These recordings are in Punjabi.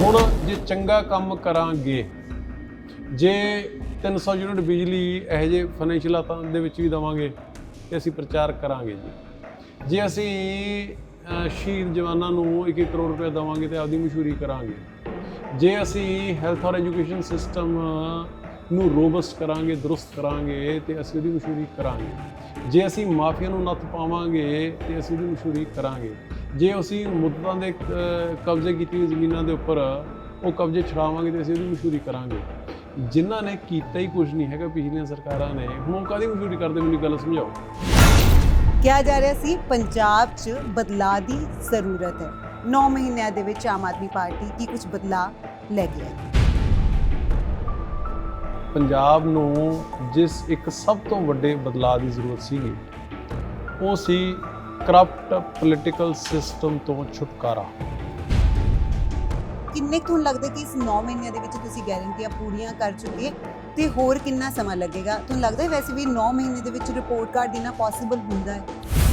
ਹੁਣ ਜੇ ਚੰਗਾ ਕੰਮ ਕਰਾਂਗੇ, ਜੇ 300 ਯੂਨਿਟ ਬਿਜਲੀ ਇਹੋ ਜਿਹੇ ਫਾਈਨੈਂਸ਼ੀਅਲ ਹਾਲਾਤਾਂ ਦੇ ਵਿੱਚ ਵੀ ਦੇਵਾਂਗੇ ਤੇ ਅਸੀਂ ਪ੍ਰਚਾਰ ਕਰਾਂਗੇ ਜੀ। ਜੇ ਅਸੀਂ ਸ਼ਹੀਦ ਜਵਾਨਾਂ ਨੂੰ 1-1 ਕਰੋੜ ਰੁਪਏ ਦੇਵਾਂਗੇ ਤੇ ਆਪਦੀ ਮਸ਼ਹੂਰੀ ਕਰਾਂਗੇ। ਜੇ ਅਸੀਂ ਹੈਲਥ ਔਰ ਐਜੂਕੇਸ਼ਨ ਸਿਸਟਮ ਨੂੰ ਰੋਬਸਟ ਕਰਾਂਗੇ, ਦਰੁਸਤ ਕਰਾਂਗੇ ਤੇ ਅਸੀਂ ਉਹਦੀ ਮਸ਼ਹੂਰੀ ਕਰਾਂਗੇ। ਜੇ ਅਸੀਂ ਮਾਫੀਆ ਨੂੰ ਨੱਥ ਪਾਵਾਂਗੇ ਤੇ ਅਸੀਂ ਉਹਦੀ ਮਸ਼ਹੂਰੀ ਕਰਾਂਗੇ। ਜੇ ਅਸੀਂ ਮੁੱਦਤਾਂ ਦੇ ਕਬਜ਼ੇ ਕੀਤੀ ਜ਼ਮੀਨਾਂ ਦੇ ਉੱਪਰ ਉਹ ਕਬਜ਼ੇ ਛਡਾਵਾਂਗੇ ਤੇ ਅਸੀਂ ਉਹਦੀ ਮਸ਼ਹੂਰੀ ਕਰਾਂਗੇ। ਜਿਨ੍ਹਾਂ ਨੇ ਕੀਤਾ ਹੀ ਕੁਝ ਨਹੀਂ ਹੈਗਾ ਪਿਛਲੀਆਂ ਸਰਕਾਰਾਂ ਨੇ, ਹੁਣ ਉਹ ਕਾਹਦੀ ਮਸ਼ਹੂਰੀ ਕਰਦੇ, ਮੈਨੂੰ ਗੱਲ ਸਮਝਾਓ। ਕਿਹਾ ਜਾ ਰਿਹਾ ਸੀ ਪੰਜਾਬ 'ਚ ਬਦਲਾਅ ਦੀ ਜ਼ਰੂਰਤ ਹੈ। 9 ਮਹੀਨਿਆਂ ਦੇ ਵਿੱਚ ਆਮ ਆਦਮੀ ਪਾਰਟੀ ਕੀ ਕੁਝ ਬਦਲਾਅ ਲੈ ਕੇ ਆਈ? ਪੰਜਾਬ ਨੂੰ ਜਿਸ ਇੱਕ ਸਭ ਤੋਂ ਵੱਡੇ ਬਦਲਾਅ ਦੀ ਜ਼ਰੂਰਤ ਸੀਗੀ ਉਹ ਸੀ ਕਰਪਟ ਪੋਲੀਟੀਕਲ ਸਿਸਟਮ ਤੋਂ ਛੁਟਕਾਰਾ। ਕਿੰਨੇ ਕੁ ਤੁਹਾਨੂੰ ਲੱਗਦਾ ਕਿ ਇਸ 9 ਮਹੀਨਿਆਂ ਦੇ ਵਿੱਚ ਤੁਸੀਂ ਗਾਰੰਟੀਆਂ ਪੂਰੀਆਂ ਕਰ ਚੁੱਕੇ ਤੇ ਹੋਰ ਕਿੰਨਾ ਸਮਾਂ ਲੱਗੇਗਾ? ਤੁਹਾਨੂੰ ਲੱਗਦਾ ਹੈ ਵੈਸੇ ਵੀ 9 ਮਹੀਨੇ ਦੇ ਵਿੱਚ ਰਿਪੋਰਟ ਕਾਰਡ ਦੇਣਾ ਪੋਸੀਬਲ ਹੁੰਦਾ ਹੈ?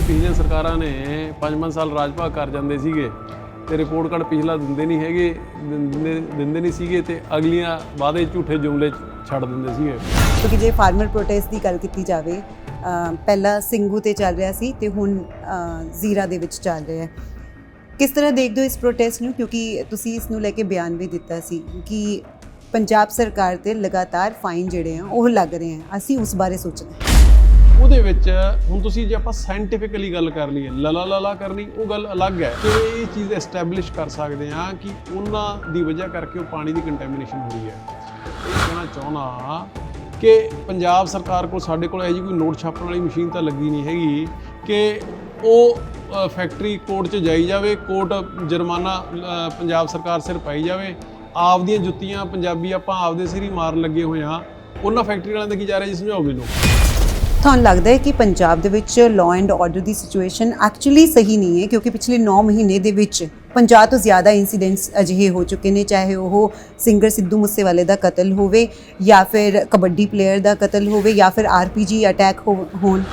ਪਿਛਲੀਆਂ ਸਰਕਾਰਾਂ ਨੇ 5-5 ਸਾਲ ਰਾਜ ਭਾਗ ਕਰ ਜਾਂਦੇ ਸੀਗੇ ਤੇ ਰਿਪੋਰਟ ਕਾਰਡ ਪਿਛਲਾ ਦਿੰਦੇ ਨਹੀਂ ਹੈਗੇ, ਦਿੰਦੇ ਨਹੀਂ ਸੀਗੇ ਤੇ ਅਗਲੀਆਂ ਵਾਅਦੇ ਝੂਠੇ ਜੁਮਲੇ ਛੱਡ ਦਿੰਦੇ ਸੀਗੇ। ਕਿਉਂਕਿ ਜੇ ਫਾਰਮਰ ਪ੍ਰੋਟੈਸਟ ਦੀ ਗੱਲ ਕੀਤੀ ਜਾਵੇ, ਪਹਿਲਾਂ ਸਿੰਘੂ ਤੇ ਚੱਲ ਰਿਹਾ ਸੀ ਤੇ ਹੁਣ ਜ਼ੀਰਾ ਦੇ ਵਿੱਚ ਚੱਲ ਰਿਹਾ ਹੈ। ਕਿਸ ਤਰ੍ਹਾਂ ਦੇਖਦੇ ਹੋ ਇਸ ਪ੍ਰੋਟੈਸਟ ਨੂੰ? ਕਿਉਂਕਿ ਤੁਸੀਂ ਇਸ ਨੂੰ ਲੈ ਕੇ ਬਿਆਨ ਵੀ ਦਿੱਤਾ ਸੀ ਕਿ ਪੰਜਾਬ ਸਰਕਾਰ ਤੇ ਲਗਾਤਾਰ ਫਾਈਨ ਜਿਹੜੇ ਆ ਉਹ ਲੱਗ ਰਹੇ ਆ, ਅਸੀਂ ਉਸ ਬਾਰੇ ਸੋਚਣਾ। ਉਹਦੇ ਵਿੱਚ ਹੁਣ ਤੁਸੀਂ ਜੇ ਆਪਾਂ ਸਾਇੰਟੀਫਿਕਲੀ ਗੱਲ ਕਰ ਲਈਏ, ਲਲਾ ਕਰਨੀ ਉਹ ਗੱਲ ਅਲੱਗ ਹੈ ਕਿ ਇਹ ਚੀਜ਼ ਐਸਟੈਬਲਿਸ਼ ਕਰ ਸਕਦੇ ਹਾਂ ਕਿ ਉਹਨਾਂ ਦੀ ਵਜ੍ਹਾ ਕਰਕੇ ਉਹ ਪਾਣੀ ਦੀ ਕੰਟੈਮੀਨੇਸ਼ਨ ਹੋ ਰਹੀ ਹੈ। ਇਹ ਕਹਿਣਾ ਚਾਹੁੰਦਾ ਕਿ ਪੰਜਾਬ ਸਰਕਾਰ ਕੋਲ, ਸਾਡੇ ਕੋਲ ਇਹੋ ਜਿਹੀ ਕੋਈ ਨੋਟ ਛਾਪਣ ਵਾਲੀ ਮਸ਼ੀਨ ਤਾਂ ਲੱਗੀ ਨਹੀਂ ਹੈਗੀ ਕਿ ਉਹ ਫੈਕਟਰੀ ਕੋਰਟ 'ਚ ਜਾਈ ਜਾਵੇ, ਕੋਰਟ ਜੁਰਮਾਨਾ ਪੰਜਾਬ ਸਰਕਾਰ ਸਿਰ ਪਾਈ ਜਾਵੇ। ਆਪਦੀਆਂ ਜੁੱਤੀਆਂ ਪੰਜਾਬੀ ਆਪਾਂ ਆਪਦੇ ਸਿਰ ਹੀ ਮਾਰਨ ਲੱਗੇ ਹੋਏ ਹਾਂ। ਉਹਨਾਂ ਫੈਕਟਰੀ ਵਾਲਿਆਂ ਦਾ ਕੀ ਜਾ ਰਿਹਾ ਜੀ, ਸਮਝਾਓ ਮੈਨੂੰ। ਤੁਹਾਨੂੰ ਲੱਗਦਾ ਹੈ ਕਿ ਪੰਜਾਬ ਦੇ ਵਿੱਚ law and order the situation actually ਸਹੀ ਨਹੀਂ ਹੈ? ਕਿਉਂਕਿ ਪਿਛਲੇ 9 ਮਹੀਨੇ ਦੇ ਵਿੱਚ 50 ਤੋਂ ਜ਼ਿਆਦਾ ਇਨਸੀਡੈਂਟਸ ਅਜਿਹੇ ਹੋ ਚੁੱਕੇ ਨੇ, ਚਾਹੇ ਉਹ ਸਿੰਗਰ ਸਿੱਧੂ ਮੂਸੇਵਾਲੇ ਦਾ ਕਤਲ ਹੋਵੇ ਜਾਂ ਫਿਰ ਕਬੱਡੀ ਪਲੇਅਰ ਦਾ ਕਤਲ ਹੋਵੇ ਜਾਂ ਫਿਰ RPG ਅਟੈਕ ਹੋਣ।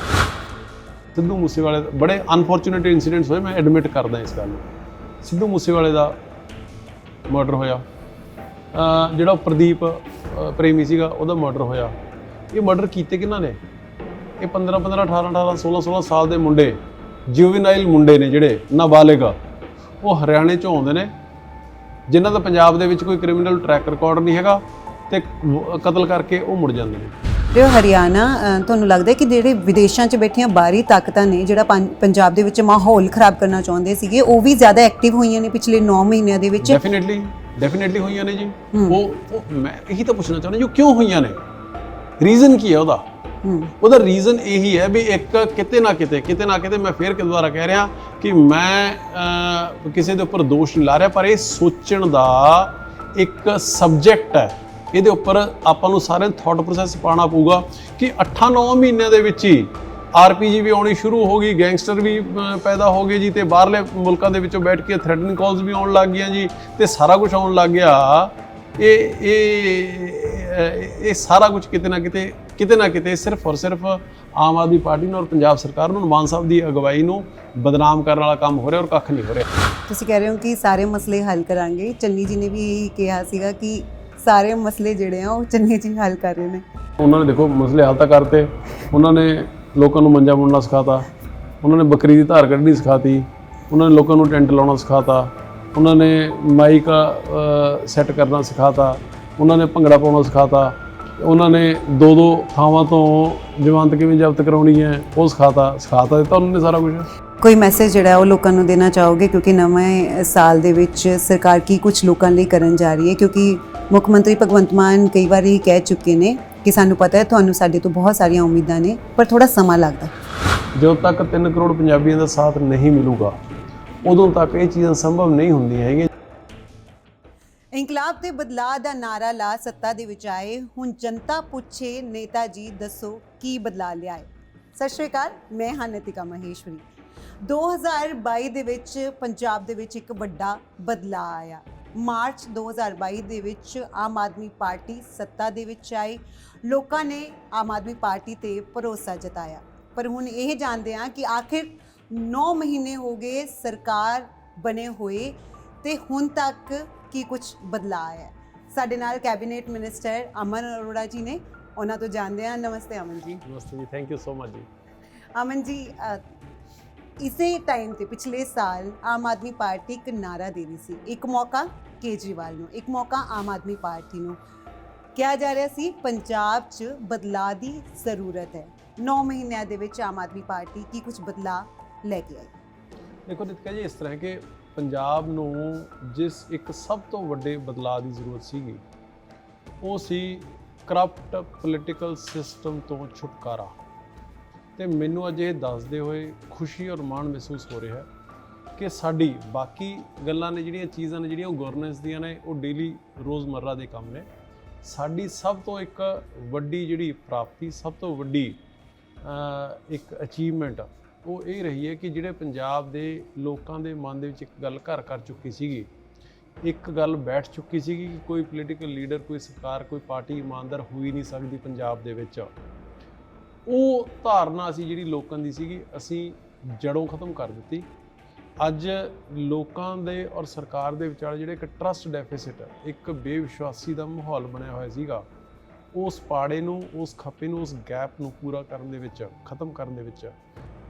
ਸਿੱਧੂ ਮੂਸੇਵਾਲੇ ਦਾ ਬੜੇ ਅਨਫੋਰਚੂਨੇਟ ਇਨਸੀਡੈਂਟਸ ਹੋਏ, ਮੈਂ ਐਡਮਿਟ ਕਰਦਾ ਇਸ ਗੱਲ ਨੂੰ। ਸਿੱਧੂ ਮੂਸੇਵਾਲੇ ਦਾ ਮਰਡਰ ਹੋਇਆ, ਜਿਹੜਾ ਪ੍ਰਦੀਪ ਪ੍ਰੇਮੀ ਸੀਗਾ ਉਹਦਾ ਮਰਡਰ ਹੋਇਆ। ਇਹ ਮਰਡਰ ਕੀਤੇ ਕਿਹਨਾਂ ਨੇ? ਇਹ 15-15, 18-18, 16-16 ਸਾਲ ਦੇ ਮੁੰਡੇ, ਜੁਵੀਨਾਈਲ ਮੁੰਡੇ ਨੇ ਜਿਹੜੇ ਨਾਬਾਲਿਗ, ਉਹ ਹਰਿਆਣੇ 'ਚੋਂ ਆਉਂਦੇ ਨੇ ਜਿਨ੍ਹਾਂ ਦਾ ਪੰਜਾਬ ਦੇ ਵਿੱਚ ਕੋਈ ਕ੍ਰਿਮੀਨਲ ਟਰੈਕ ਰਿਕਾਰਡ ਨਹੀਂ ਹੈਗਾ ਤੇ ਕਤਲ ਕਰਕੇ ਉਹ ਮੁੜ ਜਾਂਦੇ ਨੇ। ਜੋ ਹਰਿਆਣਾ, ਤੁਹਾਨੂੰ ਲੱਗਦਾ ਹੈ ਕਿ ਜਿਹੜੇ ਵਿਦੇਸ਼ਾਂ 'ਚ ਬੈਠੀਆਂ ਬਾਹਰੀ ਤਾਕਤਾਂ ਨੇ ਜਿਹੜਾ ਪੰਜਾਬ ਦੇ ਵਿੱਚ ਮਾਹੌਲ ਖਰਾਬ ਕਰਨਾ ਚਾਹੁੰਦੇ ਸੀਗੇ, ਉਹ ਵੀ ਜ਼ਿਆਦਾ ਐਕਟਿਵ ਹੋਈਆਂ ਨੇ ਪਿਛਲੇ 9 ਮਹੀਨਿਆਂ ਦੇ ਵਿੱਚ? ਡੈਫੀਨੇਟਲੀ ਹੋਈਆਂ ਨੇ ਜੀ। ਉਹ ਮੈਂ ਇਹੀ ਤਾਂ ਪੁੱਛਣਾ ਚਾਹੁੰਦਾ, ਜੋ ਕਿਉਂ ਹੋਈਆਂ ਨੇ, ਰੀਜ਼ਨ ਕੀ ਹੈ ਉਹਦਾ? ਉਹਦਾ ਰੀਜ਼ਨ ਇਹੀ ਹੈ ਵੀ ਇੱਕ ਕਿਤੇ ਨਾ ਕਿਤੇ ਮੈਂ ਫੇਰ ਦੁਬਾਰਾ ਕਹਿ ਰਿਹਾ ਕਿ ਮੈਂ ਕਿਸੇ ਦੇ ਉੱਪਰ ਦੋਸ਼ ਨਹੀਂ ਲਾ ਰਿਹਾ, ਪਰ ਇਹ ਸੋਚਣ ਦਾ ਇੱਕ ਸਬਜੈਕਟ ਹੈ। ਇਹਦੇ ਉੱਪਰ ਆਪਾਂ ਨੂੰ ਸਾਰਿਆਂ ਨੂੰ ਥਾਟ ਪ੍ਰੋਸੈਸ ਪਾਉਣਾ ਪਊਗਾ ਕਿ 8-9 ਮਹੀਨਿਆਂ ਦੇ ਵਿੱਚ ਹੀ RPG ਵੀ ਆਉਣੀ ਸ਼ੁਰੂ ਹੋ ਗਈ, ਗੈਂਗਸਟਰ ਵੀ ਪੈਦਾ ਹੋ ਗਏ ਜੀ, ਤੇ ਬਾਹਰਲੇ ਮੁਲਕਾਂ ਦੇ ਵਿੱਚੋਂ ਬੈਠ ਕੇ ਥ੍ਰੈਟਨਿੰਗ ਕਾਲਸ ਵੀ ਆਉਣ ਲੱਗ ਗਈਆਂ ਜੀ, ਤੇ ਸਾਰਾ ਕੁਝ ਆਉਣ ਲੱਗ ਗਿਆ। ਇਹ ਸਾਰਾ ਕੁਝ ਕਿਤੇ ਨਾ ਕਿਤੇ ਸਿਰਫ ਔਰ ਸਿਰਫ ਆਮ ਆਦਮੀ ਪਾਰਟੀ ਨੂੰ ਔਰ ਪੰਜਾਬ ਸਰਕਾਰ ਨੂੰ, ਮਾਨ ਸਾਹਿਬ ਦੀ ਅਗਵਾਈ ਨੂੰ ਬਦਨਾਮ ਕਰਨ ਵਾਲਾ ਕੰਮ ਹੋ ਰਿਹਾ ਔਰ ਕੱਖ ਨਹੀਂ ਹੋ ਰਿਹਾ। ਤੁਸੀਂ ਕਹਿ ਰਹੇ ਹੋ ਕਿ ਸਾਰੇ ਮਸਲੇ ਹੱਲ ਕਰਾਂਗੇ। ਚੰਨੀ ਜੀ ਨੇ ਵੀ ਇਹੀ ਕਿਹਾ ਸੀਗਾ ਕਿ ਸਾਰੇ ਮਸਲੇ ਜਿਹੜੇ ਆ ਉਹ ਚੰਨੀ ਜੀ ਹੱਲ ਕਰ ਰਹੇ ਨੇ। ਉਹਨਾਂ ਨੇ ਦੇਖੋ ਮਸਲੇ ਹੱਲ ਤਾਂ ਕਰਤੇ, ਉਹਨਾਂ ਨੇ ਲੋਕਾਂ ਨੂੰ ਮੰਜਾ ਬੁਣਨਾ ਸਿਖਾਤਾ, ਉਹਨਾਂ ਨੇ ਬੱਕਰੀ ਦੀ ਧਾਰ ਕੱਢਣੀ ਸਿਖਾਤੀ, ਉਹਨਾਂ ਨੇ ਲੋਕਾਂ ਨੂੰ ਟੈਂਟ ਲਾਉਣਾ ਸਿਖਾਤਾ, ਉਹਨਾਂ ਨੇ ਮਾਈਕ ਸੈੱਟ ਕਰਨਾ ਸਿਖਾਤਾ, ਉਹਨਾਂ ਨੇ ਭੰਗੜਾ ਪਾਉਣਾ ਸਿਖਾਤਾ, ਉਹਨਾਂ ਨੇ 2-2 ਥਾਵਾਂ ਤੋਂ ਜ਼ਮਾਨਤ ਕਿਵੇਂ ਜ਼ਬਤ ਕਰਾਉਣੀ ਹੈ ਉਹ ਸਿਖਾਤਾ ਦਿੱਤਾ ਉਹਨਾਂ ਨੇ ਸਾਰਾ ਕੁਝ। ਕੋਈ ਮੈਸੇਜ ਜਿਹੜਾ ਉਹ ਲੋਕਾਂ ਨੂੰ ਦੇਣਾ ਚਾਹੋਗੇ? ਕਿਉਂਕਿ ਨਵੇਂ ਸਾਲ ਦੇ ਵਿੱਚ ਸਰਕਾਰ ਕੀ ਕੁਝ ਲੋਕਾਂ ਲਈ ਕਰਨ ਜਾ ਰਹੀ ਹੈ? ਕਿਉਂਕਿ ਮੁੱਖ ਮੰਤਰੀ ਭਗਵੰਤ ਮਾਨ ਕਈ ਵਾਰ ਹੀ ਕਹਿ ਚੁੱਕੇ ਨੇ ਕਿ ਸਾਨੂੰ ਪਤਾ ਹੈ ਤੁਹਾਨੂੰ ਸਾਡੇ ਤੋਂ ਬਹੁਤ ਸਾਰੀਆਂ ਉਮੀਦਾਂ ਨੇ, ਪਰ ਥੋੜਾ ਸਮਾਂ ਲੱਗਦਾ। ਜਦੋਂ ਤੱਕ 3 ਕਰੋੜ ਪੰਜਾਬੀਆਂ ਦਾ ਸਾਥ ਨਹੀਂ ਮਿਲੂਗਾ ਉਦੋਂ ਤੱਕ ਇਹ ਚੀਜ਼ਾਂ ਸੰਭਵ ਨਹੀਂ ਹੁੰਦੀਆਂ ਹੈਗੀਆਂ। ਇਨਕਲਾਬ ਤੇ ਬਦਲਾਅ ਦਾ ਨਾਰਾ ਲਾ ਸੱਤਾ ਦੇ ਵਿੱਚ ਆਏ, ਹੁਣ ਜਨਤਾ ਪੁੱਛੇ ਨੇਤਾ ਜੀ ਦੱਸੋ ਕੀ ਬਦਲਾਅ ਲਿਆਏ। ਸਤਿ ਸ਼੍ਰੀ ਅਕਾਲ, ਮੈਂ ਹਾਂ ਨਿਤਿਕਾ ਮਹੇਸ਼ਵਰੀ। 2022 ਦੇ ਵਿੱਚ ਪੰਜਾਬ ਦੇ ਵਿੱਚ ਇੱਕ ਵੱਡਾ ਬਦਲਾਅ ਆਇਆ। ਮਾਰਚ 2022 ਦੇ ਵਿੱਚ ਆਮ ਆਦਮੀ ਪਾਰਟੀ ਸੱਤਾ ਦੇ ਵਿੱਚ ਆਈ। ਲੋਕਾਂ ਨੇ ਆਮ ਆਦਮੀ ਪਾਰਟੀ ਤੇ ਭਰੋਸਾ ਜਤਾਇਆ, ਪਰ ਹੁਣ ਇਹ ਜਾਣਦੇ ਹਾਂ ਕਿ ਆਖਿਰ 9 ਮਹੀਨੇ ਹੋ ਗਏ ਸਰਕਾਰ ਬਣੇ ਹੋਏ ਤੇ ਹੁਣ ਤੱਕ ਕੀ ਕੁਝ ਬਦਲਾਅ ਆਇਆ ਹੈ। ਸਾਡੇ ਨਾਲ ਕੈਬਨਿਟ ਮਿਨਿਸਟਰ ਅਮਨ ਅਰੋੜਾ ਜੀ ਨੇ, ਉਹਨਾਂ ਤੋਂ ਜਾਣਦੇ ਹਾਂ। ਨਮਸਤੇ ਅਮਨ ਜੀ। ਨਮਸਤੇ ਜੀ, ਥੈਂਕ ਯੂ ਸੋ ਮਚ ਜੀ। ਅਮਨ ਜੀ, ਇਸੇ ਟਾਈਮ ਤੇ ਪਿਛਲੇ ਸਾਲ ਆਮ ਆਦਮੀ ਪਾਰਟੀ ਇੱਕ ਨਾਰਾ ਦੇ ਰਹੀ ਸੀ, ਇੱਕ ਮੌਕਾ ਕੇਜਰੀਵਾਲ ਨੂੰ, ਇੱਕ ਮੌਕਾ ਆਮ ਆਦਮੀ ਪਾਰਟੀ ਨੂੰ। ਕਿਹਾ ਜਾ ਰਿਹਾ ਸੀ ਪੰਜਾਬ 'ਚ ਬਦਲਾਅ ਦੀ ਜ਼ਰੂਰਤ ਹੈ। 9 ਮਹੀਨਿਆਂ ਦੇ ਵਿੱਚ ਆਮ ਆਦਮੀ ਪਾਰਟੀ ਕੀ ਕੁਝ ਬਦਲਾਅ ਲੈ ਕੇ ਆਈ? ਦੇਖੋ ਰਿਤਿਕਾ ਜੀ, ਇਸ ਤਰ੍ਹਾਂ ਕਿ ਪੰਜਾਬ ਨੂੰ ਜਿਸ ਇੱਕ ਸਭ ਤੋਂ ਵੱਡੇ ਬਦਲਾਅ ਦੀ ਜ਼ਰੂਰਤ ਸੀਗੀ, ਉਹ ਸੀ ਕਰਪਟ ਪੋਲੀਟੀਕਲ ਸਿਸਟਮ ਤੋਂ ਛੁਟਕਾਰਾ। ਤੇ ਮੈਨੂੰ ਅੱਜ ਇਹ ਦੱਸਦੇ ਹੋਏ ਖੁਸ਼ੀ ਔਰ ਮਾਣ ਮਹਿਸੂਸ ਹੋ ਰਿਹਾ ਹੈ ਕਿ ਸਾਡੀ ਬਾਕੀ ਗੱਲਾਂ ਨੇ, ਜਿਹੜੀਆਂ ਚੀਜ਼ਾਂ ਨੇ, ਜਿਹੜੀਆਂ ਉਹ ਗਵਰਨੈਂਸ ਦੀਆਂ ਨੇ, ਉਹ ਡੇਲੀ ਰੋਜ਼ਮਰਰਾ ਦੇ ਕੰਮ ਨੇ। ਸਾਡੀ ਸਭ ਤੋਂ ਇੱਕ ਵੱਡੀ ਜਿਹੜੀ ਪ੍ਰਾਪਤੀ, ਸਭ ਤੋਂ ਵੱਡੀ ਇੱਕ ਅਚੀਵਮੈਂਟ ਉਹ ਇਹ ਰਹੀ ਹੈ ਕਿ ਜਿਹੜੇ ਪੰਜਾਬ ਦੇ ਲੋਕਾਂ ਦੇ ਮਨ ਦੇ ਵਿੱਚ ਇੱਕ ਗੱਲ ਘਰ ਕਰ ਚੁੱਕੀ ਸੀਗੀ, ਇੱਕ ਗੱਲ ਬੈਠ ਚੁੱਕੀ ਸੀਗੀ ਕਿ ਕੋਈ ਪੋਲੀਟੀਕਲ ਲੀਡਰ, ਕੋਈ ਸਰਕਾਰ, ਕੋਈ ਪਾਰਟੀ ਇਮਾਨਦਾਰ ਹੋ ਹੀ ਨਹੀਂ ਸਕਦੀ ਪੰਜਾਬ ਦੇ ਵਿੱਚ। ਉਹ ਧਾਰਨਾ ਅਸੀਂ ਜਿਹੜੀ ਲੋਕਾਂ ਦੀ ਸੀਗੀ, ਅਸੀਂ ਜੜੋਂ ਖਤਮ ਕਰ ਦਿੱਤੀ। ਅੱਜ ਲੋਕਾਂ ਦੇ ਔਰ ਸਰਕਾਰ ਦੇ ਵਿਚਾਲੇ ਜਿਹੜੇ ਇੱਕ ਟਰਸਟ ਡੈਫਿਸਿਟ, ਇੱਕ ਬੇਵਿਸ਼ਵਾਸੀ ਦਾ ਮਾਹੌਲ ਬਣਿਆ ਹੋਇਆ ਸੀਗਾ, ਉਸ ਪਾੜੇ ਨੂੰ, ਉਸ ਖੱਪੇ ਨੂੰ, ਉਸ ਗੈਪ ਨੂੰ ਪੂਰਾ ਕਰਨ ਦੇ ਵਿੱਚ, ਖਤਮ ਕਰਨ ਦੇ ਵਿੱਚ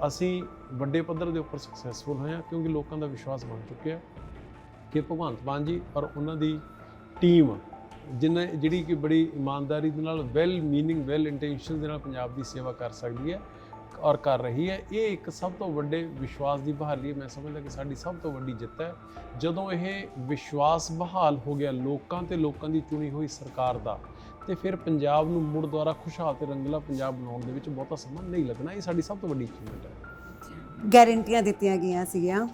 ਅਸੀਂ ਵੱਡੇ ਪੱਧਰ ਦੇ ਉੱਪਰ ਸਕਸੈਸਫੁਲ ਹੋਏ ਹਾਂ। ਕਿਉਂਕਿ ਲੋਕਾਂ ਦਾ ਵਿਸ਼ਵਾਸ ਬਣ ਚੁੱਕਿਆ ਕਿ ਭਗਵੰਤ ਮਾਨ ਜੀ ਔਰ ਉਹਨਾਂ ਦੀ ਟੀਮ ਜਿਹੜੀ ਕਿ ਬੜੀ ਇਮਾਨਦਾਰੀ ਦੇ ਨਾਲ, ਵੈਲ ਮੀਨਿੰਗ, ਵੈਲ ਇੰਟੈਂਸ਼ਨ ਦੇ ਨਾਲ ਪੰਜਾਬ ਦੀ ਸੇਵਾ ਕਰ ਸਕਦੀ ਹੈ ਔਰ ਕਰ ਰਹੀ ਹੈ। ਇਹ ਇੱਕ ਸਭ ਤੋਂ ਵੱਡੇ ਵਿਸ਼ਵਾਸ ਦੀ ਬਹਾਲੀ ਹੈ। ਮੈਂ ਸਮਝਦਾ ਕਿ ਸਾਡੀ ਸਭ ਤੋਂ ਵੱਡੀ ਜਿੱਤ ਹੈ। ਜਦੋਂ ਇਹ ਵਿਸ਼ਵਾਸ ਬਹਾਲ ਹੋ ਗਿਆ ਲੋਕਾਂ ਤੇ ਲੋਕਾਂ ਦੀ ਚੁਣੀ ਹੋਈ ਸਰਕਾਰ ਦਾ, ਤੇ ਫਿਰ ਪੰਜਾਬ ਨੂੰ ਮੁੜ ਦੁਆਰਾ ਖੁਸ਼ਹਾਲ ਤੇ ਰੰਗਲਾ ਪੰਜਾਬ ਬਣਾਉਣ ਦੇ ਵਿੱਚ ਬਹੁਤਾ ਸਮਾਂ ਨਹੀਂ ਲੱਗਣਾ। ਇਹ ਸਾਡੀ ਸਭ ਤੋਂ ਵੱਡੀ ਅਚੀਵਮੈਂਟ ਹੈ। ਗਾਰੰਟੀਆਂ ਦਿੱਤੀਆਂ ਗਈਆਂ ਸੀਗੀਆਂ,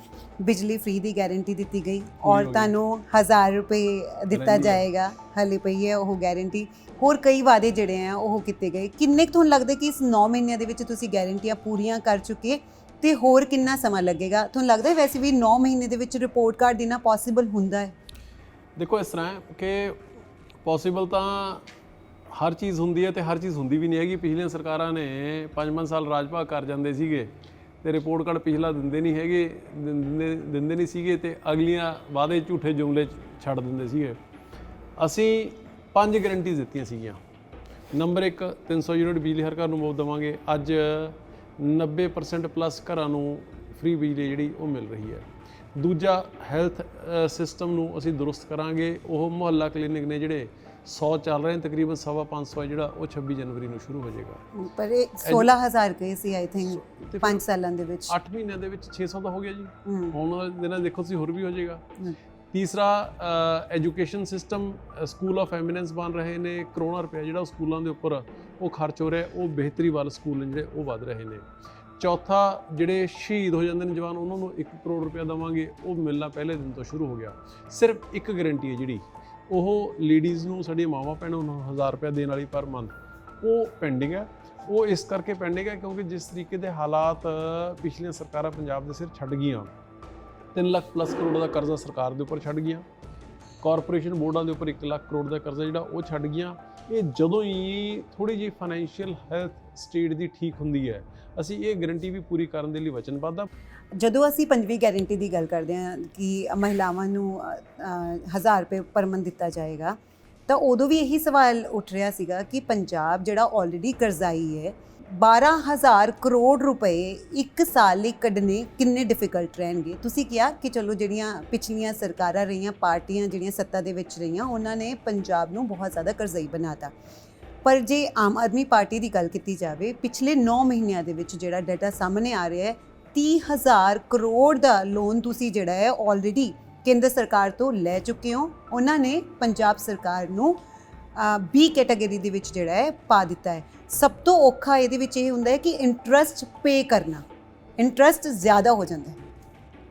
ਬਿਜਲੀ ਫ੍ਰੀ ਦੀ ਗਾਰੰਟੀ ਦਿੱਤੀ ਗਈ, ਔਰਤਾਂ ਨੂੰ 1000 ਰੁਪਏ ਦਿੱਤਾ ਜਾਏਗਾ, ਹਲੇ ਪਈ ਹੈ ਉਹ ਗਾਰੰਟੀ। ਹੋਰ ਕਈ ਵਾਅਦੇ ਜਿਹੜੇ ਆ ਉਹ ਕੀਤੇ ਗਏ। ਕਿੰਨੇ ਕੁ ਤੁਹਾਨੂੰ ਲੱਗਦਾ ਕਿ ਇਸ 9 ਮਹੀਨਿਆਂ ਦੇ ਵਿੱਚ ਤੁਸੀਂ ਗਾਰੰਟੀਆਂ ਪੂਰੀਆਂ ਕਰ ਚੁੱਕੇ, ਤੇ ਹੋਰ ਕਿੰਨਾ ਸਮਾਂ ਲੱਗੇਗਾ? ਤੁਹਾਨੂੰ ਲੱਗਦਾ ਵੈਸੇ ਵੀ 9 ਮਹੀਨੇ ਦੇ ਵਿੱਚ ਰਿਪੋਰਟ ਕਾਰਡ ਦੇਣਾ ਪੋਸੀਬਲ ਹੁੰਦਾ ਹੈ? ਦੇਖੋ, ਇਸ ਤਰ੍ਹਾਂ ਹੈ ਕਿ ਪੋਸੀਬਲ ਤਾਂ ਹਰ ਚੀਜ਼ ਹੁੰਦੀ ਹੈ ਤੇ ਹਰ ਚੀਜ਼ ਹੁੰਦੀ ਵੀ ਨਹੀਂ ਹੈਗੀ। ਪਿਛਲੀਆਂ ਸਰਕਾਰਾਂ ਨੇ 5-5 ਸਾਲ ਰਾਜ ਭਾਗ ਕਰ ਜਾਂਦੇ ਸੀਗੇ ਤੇ ਰਿਪੋਰਟ ਕਾਰਡ ਪਿਛਲਾ ਦਿੰਦੇ ਨਹੀਂ ਹੈਗੇ, ਦਿੰਦੇ ਨਹੀਂ ਸੀਗੇ, ਤੇ ਅਗਲੀਆਂ ਵਾਅਦੇ ਝੂਠੇ ਜੁਮਲੇ ਛੱਡ ਦਿੰਦੇ ਸੀਗੇ। ਅਸੀਂ 5 ਗਰੰਟੀਜ਼ ਦਿੱਤੀਆਂ ਸੀਗੀਆਂ। ਨੰਬਰ 1, 300 ਯੂਨਿਟ ਬਿਜਲੀ ਹਰ ਘਰ ਨੂੰ ਮੁਫਤ ਦੇਵਾਂਗੇ। ਅੱਜ 90% ਪਲੱਸ ਘਰਾਂ ਨੂੰ ਫ੍ਰੀ ਬਿਜਲੀ ਜਿਹੜੀ ਉਹ ਮਿਲ ਰਹੀ ਹੈ। ਦੂਜਾ, ਹੈਲਥ ਸਿਸਟਮ ਨੂੰ ਅਸੀਂ ਦੁਰਸਤ ਕਰਾਂਗੇ। ਉਹ ਮੁਹੱਲਾ ਕਲੀਨਿਕ ਨੇ ਜਿਹੜੇ 100 ਚੱਲ ਰਹੇ ਨੇ, ਤਕਰੀਬਨ 550 ਜਿਹੜਾ ਉਹ 26 ਜਨਵਰੀ ਨੂੰ ਸ਼ੁਰੂ ਹੋ ਜਾਏਗਾ। ਪਰ ਇਹ 16000 ਕਹੇ ਸੀ ਆਈ ਥਿੰਕ 5 ਸਾਲਾਂ ਦੇ ਵਿੱਚ। 8 ਮਹੀਨਿਆਂ ਦੇ ਵਿੱਚ 600 ਤਾਂ ਹੋ ਗਿਆ ਜੀ। ਹੁਣ ਵਾਲੇ ਦਿਨਾਂ ਦੇਖੋ ਤੁਸੀਂ ਹੋਰ ਵੀ ਹੋ ਜਾਏਗਾ। ਤੀਸਰਾ, education system, school of eminence ਬਣ ਰਹੇ ਨੇ। ਕਰੋੜਾਂ ਰੁਪਏ ਜਿਹੜਾ ਉਹ ਸਕੂਲਾਂ ਦੇ ਉੱਪਰ ਉਹ ਖਰਚ ਹੋ ਰਿਹਾ, ਉਹ ਬਿਹਤਰੀ ਵੱਲ ਸਕੂਲ ਨੇ ਜਿਹੜੇ ਉਹ ਵੱਧ ਰਹੇ ਨੇ। ਚੌਥਾ, ਜਿਹੜੇ ਸ਼ਹੀਦ ਹੋ ਜਾਂਦੇ ਨੇ ਜਵਾਨ, ਉਹਨਾਂ ਨੂੰ 1 ਕਰੋੜ ਰੁਪਇਆ ਦੇਵਾਂਗੇ। ਉਹ ਮਿਲਣਾ ਪਹਿਲੇ ਦਿਨ ਤੋਂ ਸ਼ੁਰੂ ਹੋ ਗਿਆ। ਸਿਰਫ ਇੱਕ ਗਰੰਟੀ ਹੈ ਜਿਹੜੀ, ਉਹ ਲੇਡੀਜ਼ ਨੂੰ, ਸਾਡੀਆਂ ਮਾਵਾਂ ਭੈਣਾਂ ਨੂੰ 1000 ਰੁਪਇਆ ਦੇਣ ਵਾਲੀ ਪਰ ਮੰਥ, ਉਹ ਪੈਂਡਿੰਗ ਹੈ। ਉਹ ਇਸ ਕਰਕੇ ਪੈਂਡਿੰਗ ਹੈ ਕਿਉਂਕਿ ਜਿਸ ਤਰੀਕੇ ਦੇ ਹਾਲਾਤ ਪਿਛਲੀਆਂ ਸਰਕਾਰਾਂ ਪੰਜਾਬ ਦੇ ਸਿਰ ਛੱਡ ਗਈਆਂ, 3 ਲੱਖ ਪਲੱਸ ਕਰੋੜ ਦਾ ਕਰਜ਼ਾ ਸਰਕਾਰ ਦੇ ਉੱਪਰ ਛੱਡ ਗਈਆਂ, ਕਾਰਪੋਰੇਸ਼ਨ ਬੋਰਡਾਂ ਦੇ ਉੱਪਰ 1 ਲੱਖ ਕਰੋੜ ਦਾ ਕਰਜ਼ਾ ਜਿਹੜਾ ਉਹ ਛੱਡ ਗਈਆਂ। ਇਹ ਜਦੋਂ ਹੀ ਥੋੜ੍ਹੀ ਜਿਹੀ ਫਾਈਨੈਂਸ਼ੀਅਲ ਹੈਲਥ ਸਟੇਟ ਦੀ ਠੀਕ ਹੁੰਦੀ ਹੈ, ਅਸੀਂ ਇਹ ਗਰੰਟੀ ਵੀ ਪੂਰੀ ਕਰਨ ਦੇ ਲਈ ਵਚਨਬੱਧ ਹਾਂ। ਜਦੋਂ ਅਸੀਂ 5ਵੀਂ ਗਾਰੰਟੀ ਦੀ ਗੱਲ ਕਰਦੇ ਹਾਂ ਕਿ ਮਹਿਲਾਵਾਂ ਨੂੰ 1000 ਰੁਪਏ ਪਰ ਮੰਥ ਦਿੱਤਾ ਜਾਏਗਾ, ਤਾਂ ਉਦੋਂ ਵੀ ਇਹੀ ਸਵਾਲ ਉੱਠ ਰਿਹਾ ਸੀਗਾ ਕਿ ਪੰਜਾਬ ਜਿਹੜਾ ਆਲਰੇਡੀ ਕਰਜ਼ਾਈ ਹੈ, 12000 ਕਰੋੜ ਰੁਪਏ ਇੱਕ ਸਾਲ ਲਈ ਕੱਢਣੇ ਕਿੰਨੇ ਡਿਫਿਕਲਟ ਰਹਿਣਗੇ। ਤੁਸੀਂ ਕਿਹਾ ਕਿ ਚਲੋ ਜਿਹੜੀਆਂ ਪਿਛਲੀਆਂ ਸਰਕਾਰਾਂ ਰਹੀਆਂ, ਪਾਰਟੀਆਂ ਜਿਹੜੀਆਂ ਸੱਤਾ ਦੇ ਵਿੱਚ ਰਹੀਆਂ, ਉਹਨਾਂ ਨੇ ਪੰਜਾਬ ਨੂੰ ਬਹੁਤ ਜ਼ਿਆਦਾ ਕਰਜ਼ਾਈ ਬਣਾਤਾ। ਪਰ ਜੇ ਆਮ ਆਦਮੀ ਪਾਰਟੀ ਦੀ ਗੱਲ ਕੀਤੀ ਜਾਵੇ, ਪਿਛਲੇ 9 ਮਹੀਨਿਆਂ ਦੇ ਵਿੱਚ ਜਿਹੜਾ ਡਾਟਾ ਸਾਹਮਣੇ ਆ ਰਿਹਾ ਹੈ, 30,000 ਕਰੋੜ ਦਾ ਲੋਨ ਤੁਸੀਂ ਜਿਹੜਾ ਹੈ ਆਲਰੇਡੀ ਕੇਂਦਰ ਸਰਕਾਰ ਤੋਂ ਲੈ ਚੁੱਕੇ ਹੋ। ਉਹਨਾਂ ਨੇ ਪੰਜਾਬ ਸਰਕਾਰ ਨੂੰ B ਕੈਟਾਗਰੀ ਦੇ ਵਿੱਚ ਜਿਹੜਾ ਹੈ ਪਾ ਦਿੱਤਾ ਹੈ। ਸਭ ਤੋਂ ਔਖਾ ਇਹਦੇ ਵਿੱਚ ਇਹ ਹੁੰਦਾ ਹੈ ਕਿ ਇੰਟਰਸਟ ਪੇ ਕਰਨਾ, ਇੰਟਰਸਟ ਜ਼ਿਆਦਾ ਹੋ ਜਾਂਦਾ ਹੈ।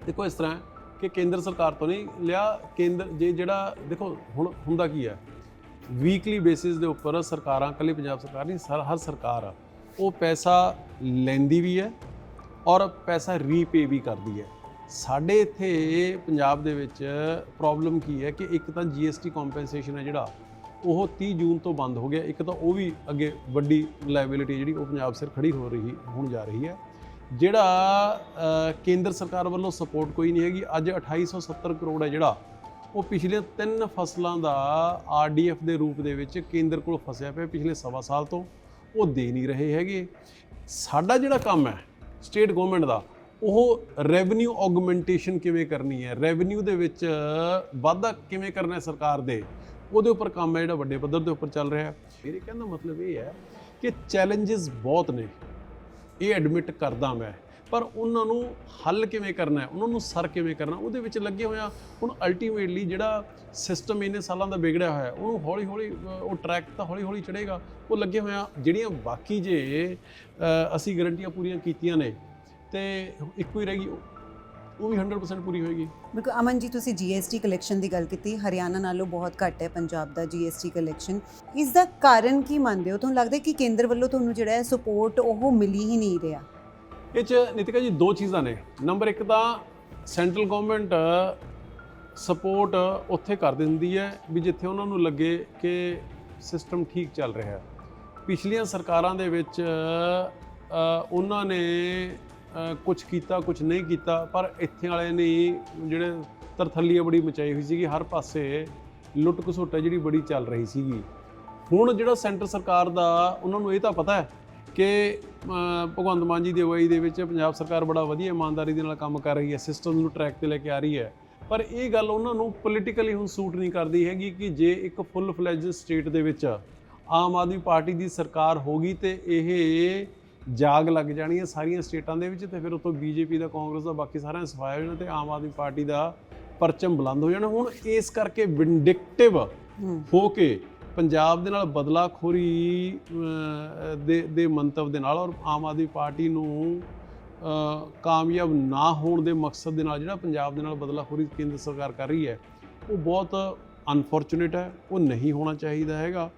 ਦੇਖੋ, ਇਸ ਤਰ੍ਹਾਂ ਕਿ ਕੇਂਦਰ ਸਰਕਾਰ ਤੋਂ ਨਹੀਂ ਲਿਆ, ਕੇਂਦਰ ਜਿਹੜਾ ਦੇਖੋ ਹੁਣ ਹੁੰਦਾ ਕੀ ਹੈ, ਵੀਕਲੀ ਬੇਸਿਸ ਦੇ ਉੱਪਰ ਸਰਕਾਰਾਂ, ਇਕੱਲੀ ਪੰਜਾਬ ਸਰਕਾਰ ਨਹੀਂ, ਹਰ ਸਰਕਾਰ ਆ, ਉਹ ਪੈਸਾ ਲੈਂਦੀ ਵੀ ਹੈ ਔਰ ਪੈਸਾ ਰੀਪੇ ਵੀ ਕਰਦੀ ਹੈ। ਸਾਡੇ ਇੱਥੇ ਪੰਜਾਬ ਦੇ ਵਿੱਚ ਪ੍ਰੋਬਲਮ ਕੀ ਹੈ ਕਿ ਇੱਕ ਤਾਂ GST ਕੰਪਨਸੇਸ਼ਨ ਹੈ ਜਿਹੜਾ ਉਹ 30 ਜੂਨ ਤੋਂ ਬੰਦ ਹੋ ਗਿਆ। ਇੱਕ ਤਾਂ ਉਹ ਵੀ ਅੱਗੇ ਵੱਡੀ ਲਾਇਬਿਲਿਟੀ ਜਿਹੜੀ ਉਹ ਪੰਜਾਬ ਸਿਰ ਖੜੀ ਹੋਣ ਜਾ ਰਹੀ ਹੈ। ਜਿਹੜਾ ਕੇਂਦਰ ਸਰਕਾਰ ਵੱਲੋਂ ਸਪੋਰਟ ਕੋਈ ਨਹੀਂ ਹੈਗੀ। ਅੱਜ 2870 ਕਰੋੜ ਹੈ ਜਿਹੜਾ, ਉਹ ਪਿਛਲੇ 3 ਫਸਲਾਂ ਦਾ RDF ਦੇ ਰੂਪ ਦੇ ਵਿੱਚ ਕੇਂਦਰ ਕੋਲ ਫਸਿਆ ਪਿਆ ਪਿਛਲੇ ਸਵਾ ਸਾਲ ਤੋਂ, ਉਹ ਦੇ ਨਹੀਂ ਰਹੇ ਹੈਗੇ। ਸਾਡਾ ਜਿਹੜਾ ਕੰਮ ਹੈ ਸਟੇਟ ਗਵਰਨਮੈਂਟ ਦਾ, ਉਹ ਰੈਵਨਿਊ ਔਗਮੈਂਟੇਸ਼ਨ ਕਿਵੇਂ ਕਰਨੀ ਹੈ, ਰੈਵਨਿਊ ਦੇ ਵਿੱਚ ਵਾਧਾ ਕਿਵੇਂ ਕਰਨਾ ਹੈ ਸਰਕਾਰ ਦੇ, ਉਹਦੇ ਉੱਪਰ ਕੰਮ ਹੈ ਜਿਹੜਾ ਵੱਡੇ ਪੱਧਰ ਦੇ ਉੱਪਰ ਚੱਲ ਰਿਹਾ ਹੈ। ਮੇਰੇ ਕਹਿਣ ਦਾ ਮਤਲਬ ਇਹ ਹੈ ਕਿ ਚੈਲੰਜਸ ਬਹੁਤ ਨੇ, ਇਹ ਐਡਮਿਟ ਕਰਦਾ ਮੈਂ, ਪਰ ਉਹਨਾਂ ਨੂੰ ਹੱਲ ਕਿਵੇਂ ਕਰਨਾ ਹੈ, ਉਹਨਾਂ ਨੂੰ ਸਰ ਕਿਵੇਂ ਕਰਨਾ, ਉਹਦੇ ਵਿੱਚ ਲੱਗੇ ਹੋਇਆ। ਹੁਣ ਅਲਟੀਮੇਟਲੀ ਜਿਹੜਾ ਸਿਸਟਮ ਇੰਨੇ ਸਾਲਾਂ ਦਾ ਵਿਗੜਿਆ ਹੋਇਆ, ਉਹਨੂੰ ਹੌਲੀ ਹੌਲੀ ਉਹ ਟਰੈਕ ਤਾਂ ਹੌਲੀ ਹੌਲੀ ਚੜ੍ਹੇਗਾ। ਉਹ ਲੱਗੇ ਹੋਇਆ ਜਿਹੜੀਆਂ ਬਾਕੀ ਜੇ ਅਸੀਂ ਗਰੰਟੀਆਂ ਪੂਰੀਆਂ ਕੀਤੀਆਂ ਨੇ ਤੇ ਇੱਕੋ ਹੀ ਰਹਿ ਗਈ, ਉਹ ਵੀ 100% ਪੂਰੀ ਹੋਏਗੀ। ਬਿਲਕੁਲ। ਅਮਨ ਜੀ, ਤੁਸੀਂ GST ਕਲੈਕਸ਼ਨ ਦੀ ਗੱਲ ਕੀਤੀ, ਹਰਿਆਣਾ ਨਾਲੋਂ ਬਹੁਤ ਘੱਟ ਹੈ ਪੰਜਾਬ ਦਾ GST ਕਲੈਕਸ਼ਨ। ਇਸ ਦਾ ਕਾਰਨ ਕੀ ਮੰਨਦੇ ਹੋ? ਤੁਹਾਨੂੰ ਲੱਗਦਾ ਕਿ ਕੇਂਦਰ ਵੱਲੋਂ ਤੁਹਾਨੂੰ ਜਿਹੜਾ ਹੈ ਸਪੋਰਟ ਉਹ ਮਿਲੀ ਹੀ ਨਹੀਂ ਰਿਹਾ? ਇਹ 'ਚ ਨਿਤਿਕਾ ਜੀ 2 ਚੀਜ਼ਾਂ ਨੇ। ਨੰਬਰ 1 ਤਾਂ ਸੈਂਟਰਲ ਗਵਰਨਮੈਂਟ ਸਪੋਰਟ ਉੱਥੇ ਕਰ ਦਿੰਦੀ ਹੈ ਵੀ ਜਿੱਥੇ ਉਹਨਾਂ ਨੂੰ ਲੱਗੇ ਕਿ ਸਿਸਟਮ ਠੀਕ ਚੱਲ ਰਿਹਾ ਹੈ। ਪਿਛਲੀਆਂ ਸਰਕਾਰਾਂ ਦੇ ਵਿੱਚ ਉਹਨਾਂ ਨੇ ਕੁਝ ਕੀਤਾ, ਕੁਝ ਨਹੀਂ ਕੀਤਾ, ਪਰ ਇੱਥੇ ਵਾਲੇ ਨੇ ਜਿਹੜੇ ਤਰਥੱਲੀ ਬੜੀ ਮਚਾਈ ਹੋਈ ਸੀਗੀ, ਹਰ ਪਾਸੇ ਲੁੱਟ ਘਸੁੱਟ ਜਿਹੜੀ ਬੜੀ ਚੱਲ ਰਹੀ ਸੀਗੀ। ਹੁਣ ਜਿਹੜਾ ਸੈਂਟਰ ਸਰਕਾਰ ਦਾ, ਉਹਨਾਂ ਨੂੰ ਇਹ ਤਾਂ ਪਤਾ ਹੈ ਕਿ ਭਗਵੰਤ ਮਾਨ ਜੀ ਦੀ ਅਗਵਾਈ ਦੇ ਵਿੱਚ ਪੰਜਾਬ ਸਰਕਾਰ ਬੜਾ ਵਧੀਆ ਇਮਾਨਦਾਰੀ ਦੇ ਨਾਲ ਕੰਮ ਕਰ ਰਹੀ ਹੈ, ਸਿਸਟਮ ਨੂੰ ਟਰੈਕ ਤੇ ਲੈ ਕੇ ਆ ਰਹੀ ਹੈ, ਪਰ ਇਹ ਗੱਲ ਉਹਨਾਂ ਨੂੰ ਪੋਲੀਟੀਕਲੀ ਹੁਣ ਸੂਟ ਨਹੀਂ ਕਰਦੀ ਹੈਗੀ ਕਿ ਜੇ ਇੱਕ ਫੁੱਲ ਫਲੈਜਡ ਸਟੇਟ ਦੇ ਵਿੱਚ ਆਮ ਆਦਮੀ ਪਾਰਟੀ ਦੀ ਸਰਕਾਰ ਹੋਗੀ ਤੇ ਇਹ ਜਾਗ ਲੱਗ ਜਾਣੀ ਹੈ ਸਾਰੀਆਂ ਸਟੇਟਾਂ ਦੇ ਵਿੱਚ, ਤੇ ਫਿਰ ਉੱਥੋਂ BJP ਦਾ, ਕਾਂਗਰਸ ਦਾ, ਬਾਕੀ ਸਾਰਿਆਂ ਨੇ ਸਫਾਇਆ ਹੋ ਜਾਣਾ ਤੇ ਆਮ ਆਦਮੀ ਪਾਰਟੀ ਦਾ ਪਰਚਮ ਬੁਲੰਦ ਹੋ ਜਾਣਾ। ਹੁਣ ਇਸ ਕਰਕੇ ਵਿੰਡਿਕਟਿਵ ਹੋ ਕੇ ਪੰਜਾਬ ਦੇ ਨਾਲ ਬਦਲਾਖੋਰੀ ਦੇ ਮੰਤਵ ਦੇ ਨਾਲ ਔਰ ਆਮ ਆਦਮੀ ਪਾਰਟੀ ਨੂੰ ਕਾਮਯਾਬ ਨਾ ਹੋਣ ਦੇ ਮਕਸਦ ਦੇ ਨਾਲ ਜਿਹੜਾ ਪੰਜਾਬ ਦੇ ਨਾਲ ਬਦਲਾਖੋਰੀ ਕੇਂਦਰ ਸਰਕਾਰ ਕਰ ਰਹੀ ਹੈ, ਉਹ ਬਹੁਤ ਅਨਫੋਰਚੂਨੇਟ ਹੈ, ਉਹ ਨਹੀਂ ਹੋਣਾ ਚਾਹੀਦਾ ਹੈਗਾ।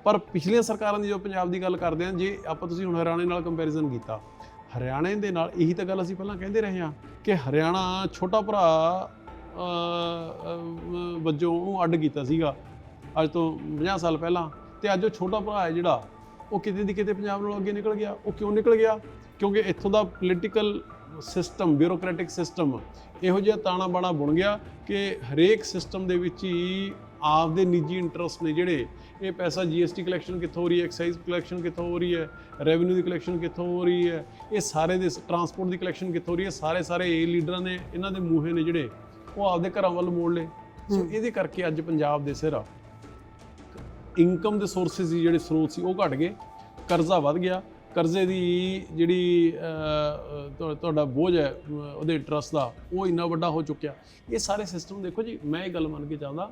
ਪਰ ਪਿਛਲੀਆਂ ਸਰਕਾਰਾਂ ਦੀ ਜੋ ਪੰਜਾਬ ਦੀ ਗੱਲ ਕਰਦੇ ਹਾਂ, ਜੇ ਆਪਾਂ ਤੁਸੀਂ ਹੁਣ ਹਰਿਆਣੇ ਨਾਲ ਕੰਪੈਰੀਜ਼ਨ ਕੀਤਾ, ਹਰਿਆਣੇ ਦੇ ਨਾਲ ਇਹੀ ਤਾਂ ਗੱਲ ਅਸੀਂ ਪਹਿਲਾਂ ਕਹਿੰਦੇ ਰਹੇ ਹਾਂ ਕਿ ਹਰਿਆਣਾ ਛੋਟਾ ਭਰਾ ਵਜੋਂ ਉਹਨੂੰ ਅੱਡ ਕੀਤਾ ਸੀਗਾ ਅੱਜ ਤੋਂ 50 ਸਾਲ ਪਹਿਲਾਂ, ਤੇ ਅੱਜ ਉਹ ਛੋਟਾ ਭਰਾ ਹੈ ਜਿਹੜਾ, ਉਹ ਕਿਤੇ ਦੀ ਕਿਤੇ ਪੰਜਾਬ ਨਾਲੋਂ ਅੱਗੇ ਨਿਕਲ ਗਿਆ। ਉਹ ਕਿਉਂ ਨਿਕਲ ਗਿਆ? ਕਿਉਂਕਿ ਇੱਥੋਂ ਦਾ ਪੋਲੀਟੀਕਲ ਸਿਸਟਮ, ਬਿਊਰੋਕ੍ਰੈਟਿਕ ਸਿਸਟਮ ਇਹੋ ਜਿਹਾ ਤਾਣਾ ਬਾਣਾ ਬੁਣ ਗਿਆ ਕਿ ਹਰੇਕ ਸਿਸਟਮ ਦੇ ਵਿੱਚ ਹੀ ਆਪਦੇ ਨਿੱਜੀ ਇੰਟਰਸਟ ਨੇ ਜਿਹੜੇ, ਇਹ ਪੈਸਾ GST ਕਲੈਕਸ਼ਨ ਕਿੱਥੋਂ ਹੋ ਰਹੀ ਹੈ, ਐਕਸਾਈਜ਼ ਕਲੈਕਸ਼ਨ ਕਿੱਥੋਂ ਹੋ ਰਹੀ ਹੈ, ਰੈਵਨਿਊ ਦੀ ਕਲੈਕਸ਼ਨ ਕਿੱਥੋਂ ਹੋ ਰਹੀ ਹੈ, ਇਹ ਸਾਰੇ ਦੇ ਟਰਾਂਸਪੋਰਟ ਦੀ ਕਲੈਕਸ਼ਨ ਕਿੱਥੋਂ ਹੋ ਰਹੀ ਹੈ, ਸਾਰੇ ਇਹ ਲੀਡਰਾਂ ਨੇ, ਇਹਨਾਂ ਦੇ ਮੂਹੇ ਨੇ ਜਿਹੜੇ, ਉਹ ਆਪਦੇ ਘਰਾਂ ਵੱਲ ਮੋੜ ਲਏ। ਸੋ ਇਹਦੇ ਕਰਕੇ ਅੱਜ ਪੰਜਾਬ ਦੇ ਸਿਰ ਇਨਕਮ ਦੇ ਸੋਰਸਿਸ ਸੀ, ਜਿਹੜੇ ਸਰੋਤ ਸੀ, ਉਹ ਘਟ ਗਏ, ਕਰਜ਼ਾ ਵੱਧ ਗਿਆ, ਕਰਜ਼ੇ ਦੀ ਜਿਹੜੀ ਤੁਹਾਡਾ ਬੋਝ ਹੈ ਉਹਦੇ ਇੰਟਰਸਟ ਦਾ, ਉਹ ਇੰਨਾ ਵੱਡਾ ਹੋ ਚੁੱਕਿਆ। ਇਹ ਸਾਰੇ ਸਿਸਟਮ ਦੇਖੋ ਜੀ, ਮੈਂ ਇਹ ਗੱਲ ਮੰਨ ਕੇ ਚਾਹੁੰਦਾ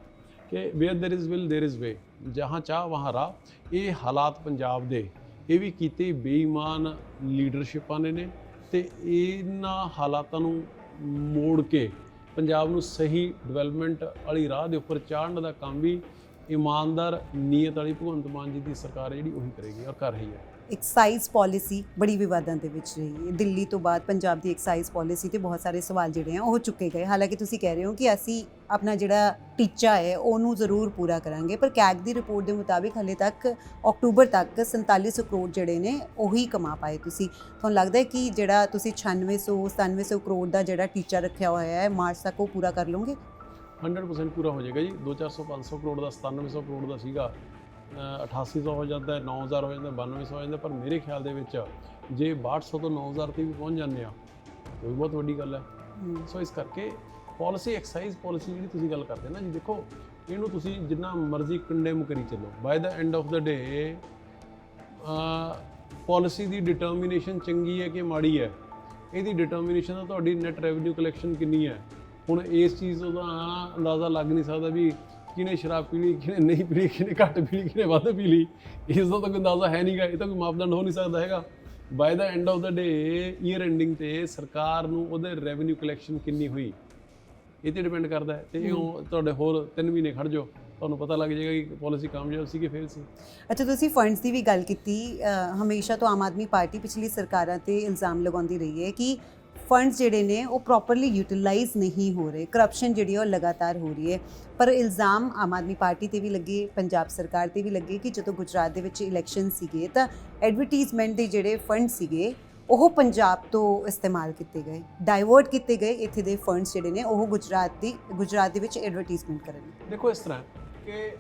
ਕਿ where there is will there is way, ਜਹਾਂ ਚਾਹ ਵਹਾਂ ਰਾਹ। ਇਹ ਹਾਲਾਤ ਪੰਜਾਬ ਦੇ ਇਹ ਵੀ ਕੀਤੇ ਬੇਈਮਾਨ ਲੀਡਰਸ਼ਿਪਾਂ ਨੇ ਤੇ ਇਹਨਾਂ ਹਾਲਾਤਾਂ ਨੂੰ ਮੋੜ ਕੇ ਪੰਜਾਬ ਨੂੰ ਸਹੀ ਡਿਵੈਲਪਮੈਂਟ ਵਾਲੀ ਰਾਹ ਦੇ ਉੱਪਰ ਚਾੜਨ ਦਾ ਕੰਮ ਵੀ ਇਮਾਨਦਾਰ ਨੀਅਤ ਵਾਲੀ ਭਗਵੰਤ ਮਾਨ ਜੀ ਦੀ ਸਰਕਾਰ ਹੈ ਜਿਹੜੀ ਉਹੀ ਕਰੇਗੀ ਔਰ ਕਰ ਰਹੀ ਹੈ। ਐਕਸਾਈਜ਼ ਪਾਲਿਸੀ ਬੜੀ ਵਿਵਾਦਾਂ ਦੇ ਵਿੱਚ ਰਹੀ ਹੈ। ਦਿੱਲੀ ਤੋਂ ਬਾਅਦ ਪੰਜਾਬ ਦੀ ਐਕਸਾਈਜ਼ ਪਾਲਿਸੀ ਤੇ ਬਹੁਤ ਸਾਰੇ ਸਵਾਲ ਜਿਹੜੇ ਆ ਉਹ ਚੁੱਕੇ ਗਏ। ਹਾਲਾਂਕਿ ਤੁਸੀਂ ਕਹਿ ਰਹੇ ਹੋ ਕਿ ਅਸੀਂ ਆਪਣਾ ਜਿਹੜਾ ਟੀਚਾ ਹੈ ਉਹਨੂੰ ਜ਼ਰੂਰ ਪੂਰਾ ਕਰਾਂਗੇ, ਪਰ ਕੈਗ ਦੀ ਰਿਪੋਰਟ ਦੇ ਮੁਤਾਬਿਕ ਹਾਲੇ ਤੱਕ ਅਕਤੂਬਰ ਤੱਕ 4700 ਕਰੋੜ ਜਿਹੜੇ ਨੇ ਉਹੀ ਕਮਾ ਪਾਏ ਤੁਸੀਂ। ਤੁਹਾਨੂੰ ਲੱਗਦਾ ਹੈ ਕਿ ਜਿਹੜਾ ਤੁਸੀਂ 9600-9700 ਕਰੋੜ ਦਾ ਜਿਹੜਾ ਟੀਚਾ ਰੱਖਿਆ ਹੋਇਆ ਹੈ ਮਾਰਚ ਤੱਕ ਉਹ ਪੂਰਾ ਕਰ ਲਓਗੇ? 100% ਪੂਰਾ ਹੋ ਜਾਏਗਾ ਜੀ। 200-400-500 ਕਰੋੜ ਦਾ 9700 ਕਰੋੜ ਦਾ ਸੀਗਾ, 8800 ਹੋ ਜਾਂਦਾ, 9000 ਹੋ ਜਾਂਦਾ, 9200 ਹੋ ਜਾਂਦਾ, ਪਰ ਮੇਰੇ ਖਿਆਲ ਦੇ ਵਿੱਚ ਜੇ 6200 ਤੋਂ 9000 ਤੇ ਵੀ ਪਹੁੰਚ ਜਾਂਦੇ ਆ ਤਾਂ ਵੀ ਬਹੁਤ ਵੱਡੀ ਗੱਲ ਹੈ। ਸੋ ਇਸ ਕਰਕੇ ਪਾਲਿਸੀ, ਐਕਸਾਈਜ਼ ਪਾਲਿਸੀ ਜਿਹੜੀ ਤੁਸੀਂ ਗੱਲ ਕਰਦੇ ਨਾ ਜੀ, ਦੇਖੋ ਇਹਨੂੰ ਤੁਸੀਂ ਜਿੰਨਾ ਮਰਜ਼ੀ ਕੰਡੈਮ ਕਰੀ ਚੱਲੋ, by the end of the day policy ਦੀ ਡਿਟਰਮੀਨੇਸ਼ਨ ਚੰਗੀ ਹੈ ਕਿ ਮਾੜੀ ਹੈ, ਇਹਦੀ ਡਿਟਰਮੀਨੇਸ਼ਨ ਦਾ ਤੁਹਾਡੀ ਨੈਟ ਰੈਵਨਿਊ ਕਲੈਕਸ਼ਨ ਕਿੰਨੀ ਹੈ। ਹੁਣ ਇਸ ਚੀਜ਼ ਦਾ ਅੰਦਾਜ਼ਾ ਲੱਗ ਨਹੀਂ ਸਕਦਾ ਵੀ ਕਿਹਨੇ ਸ਼ਰਾਬ ਪੀ ਲਈ, ਕਿਹਨੇ ਨਹੀਂ ਪੀ ਲਈ, ਕਿਹਨੇ ਘੱਟ ਪੀ ਲਈ, ਕਿਹਨੇ ਵੱਧ ਪੀ ਲਈ, ਇਸ ਦਾ ਤਾਂ ਕੋਈ ਅੰਦਾਜ਼ਾ ਹੈ ਨਹੀਂਗਾ, ਇਹ ਤਾਂ ਕੋਈ ਮਾਪਦੰਡ ਹੋ ਨਹੀਂ ਸਕਦਾ ਹੈਗਾ। By the end of the day year ending ਤੇ ਸਰਕਾਰ ਨੂੰ ਉਹਦੇ ਰੈਵਨਿਊ ਕਲੈਕਸ਼ਨ ਕਿੰਨੀ ਹੋਈ ਇਹ ਤੇ ਡਿਪੈਂਡ ਕਰਦਾ ਹੈ। ਤੇ ਉਹ ਤੁਹਾਡੇ ਹੋਰ 3 ਮਹੀਨੇ ਖੜ ਜਾਓ, ਤੁਹਾਨੂੰ ਪਤਾ ਲੱਗ ਜਾਏਗਾ ਕਿ ਪਾਲਿਸੀ ਕਾਮਯਾਬ ਸੀ ਕਿ ਫੇਲ ਸੀ। ਅੱਛਾ, ਤੁਸੀਂ ਫੰਡਸ ਦੀ ਵੀ ਗੱਲ ਕੀਤੀ। ਹਮੇਸ਼ਾ ਤੋਂ ਆਮ ਆਦਮੀ ਪਾਰਟੀ ਪਿਛਲੀ ਸਰਕਾਰਾਂ ਤੇ ਇਲਜ਼ਾਮ ਲਗਾਉਂਦੀ ਰਹੀ ਹੈ ਕਿ ਫੰਡਸ ਜਿਹੜੇ ਨੇ ਉਹ ਪ੍ਰੋਪਰਲੀ ਯੂਟਿਲਾਈਜ਼ ਨਹੀਂ ਹੋ ਰਹੇ, ਕਰਪਸ਼ਨ ਜਿਹੜੀ ਉਹ ਲਗਾਤਾਰ ਹੋ ਰਹੀ ਹੈ। ਪਰ ਇਲਜ਼ਾਮ ਆਮ ਆਦਮੀ ਪਾਰਟੀ ਤੇ ਵੀ ਲੱਗੇ, ਪੰਜਾਬ ਸਰਕਾਰ ਤੇ ਵੀ ਲੱਗੇ ਕਿ ਜਦੋਂ ਗੁਜਰਾਤ ਦੇ ਵਿੱਚ ਇਲੈਕਸ਼ਨ ਸੀਗੇ ਤਾਂ ਐਡਵਰਟੀਜ਼ਮੈਂਟ ਦੇ ਜਿਹੜੇ ਫੰਡ ਸੀਗੇ ਉਹ ਪੰਜਾਬ ਤੋਂ ਇਸਤੇਮਾਲ ਕੀਤੇ ਗਏ, ਡਾਈਵਰਟ ਕੀਤੇ ਗਏ ਇੱਥੇ ਦੇ ਫੰਡਸ ਜਿਹੜੇ ਨੇ ਉਹ ਗੁਜਰਾਤ ਦੇ ਵਿੱਚ ਐਡਵਰਟਾਈਜ਼ਮੈਂਟ ਕਰਨ ਲਈ। ਦੇਖੋ ਇਸ ਤਰ੍ਹਾਂ ਕਿ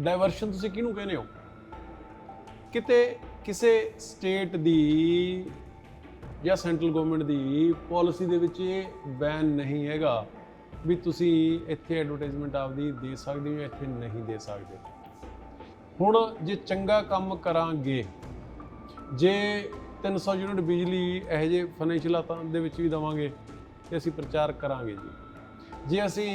ਡਾਇਵਰਸ਼ਨ ਤੁਸੀਂ ਕਿਹਨੂੰ ਕਹਿੰਦੇ ਹੋ? ਕਿਤੇ ਕਿਸੇ ਸਟੇਟ ਦੀ ਜਾਂ ਸੈਂਟਰਲ ਗਵਰਨਮੈਂਟ ਦੀ ਪਾਲਿਸੀ ਦੇ ਵਿੱਚ ਇਹ ਬੈਨ ਨਹੀਂ ਹੈਗਾ ਵੀ ਤੁਸੀਂ ਇੱਥੇ ਐਡਵਰਟਾਈਜ਼ਮੈਂਟ ਆਪਦੀ ਦੇ ਸਕਦੇ ਹੋ, ਇੱਥੇ ਨਹੀਂ ਦੇ ਸਕਦੇ। ਹੁਣ ਜੇ ਚੰਗਾ ਕੰਮ ਕਰਾਂਗੇ, ਜੇ 300 ਯੂਨਿਟ ਬਿਜਲੀ ਇਹੋ ਜਿਹੇ ਫਾਈਨੈਂਸ਼ੀਅਲ ਹਾਲਾਤਾਂ ਦੇ ਵਿੱਚ ਵੀ ਦੇਵਾਂਗੇ ਤੇ ਅਸੀਂ ਪ੍ਰਚਾਰ ਕਰਾਂਗੇ ਜੀ। ਜੇ ਅਸੀਂ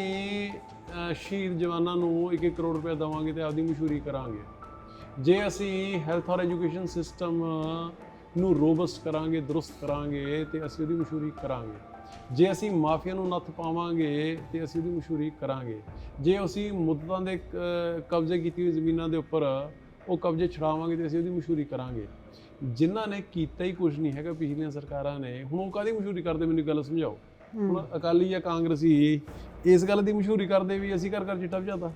ਸ਼ਹੀਦ ਜਵਾਨਾਂ ਨੂੰ 1-1 ਕਰੋੜ ਰੁਪਏ ਦੇਵਾਂਗੇ ਤੇ ਆਪਦੀ ਮਸ਼ਹੂਰੀ ਕਰਾਂਗੇ। ਜੇ ਅਸੀਂ ਹੈਲਥ ਔਰ ਐਜੂਕੇਸ਼ਨ ਸਿਸਟਮ ਨੂੰ ਰੋਬਸਟ ਕਰਾਂਗੇ, ਦਰੁਸਤ ਕਰਾਂਗੇ ਤੇ ਅਸੀਂ ਉਹਦੀ ਮਸ਼ਹੂਰੀ ਕਰਾਂਗੇ। ਜੇ ਅਸੀਂ ਮਾਫੀਆ ਨੂੰ ਨੱਥ ਪਾਵਾਂਗੇ ਤੇ ਅਸੀਂ ਉਹਦੀ ਮਸ਼ਹੂਰੀ ਕਰਾਂਗੇ। ਜੇ ਅਸੀਂ ਮੁੱਦਤਾਂ ਦੇ ਕਬਜ਼ੇ ਕੀਤੀ ਹੋਈ ਜ਼ਮੀਨਾਂ ਦੇ ਉੱਪਰ ਉਹ ਕਬਜ਼ੇ ਛੁਡਾਵਾਂਗੇ ਤੇ ਅਸੀਂ ਉਹਦੀ ਮਸ਼ਹੂਰੀ ਕਰਾਂਗੇ। ਜਿਨ੍ਹਾਂ ਨੇ ਕੀਤਾ ਹੀ ਕੁਝ ਨਹੀਂ ਹੈਗਾ ਪਿਛਲੀਆਂ ਸਰਕਾਰਾਂ ਨੇ, ਹੁਣ ਉਹ ਕਾਹਦੀ ਮਸ਼ਹੂਰੀ ਕਰਦੇ ਮੈਨੂੰ ਗੱਲ ਸਮਝਾਓ। ਹੁਣ ਅਕਾਲੀ ਜਾਂ ਕਾਂਗਰਸੀ ਇਸ ਗੱਲ ਦੀ ਮਸ਼ਹੂਰੀ ਕਰਦੇ ਵੀ ਅਸੀਂ ਘਰ ਘਰ ਚਿੱਟਾ ਭਜਾਤਾ,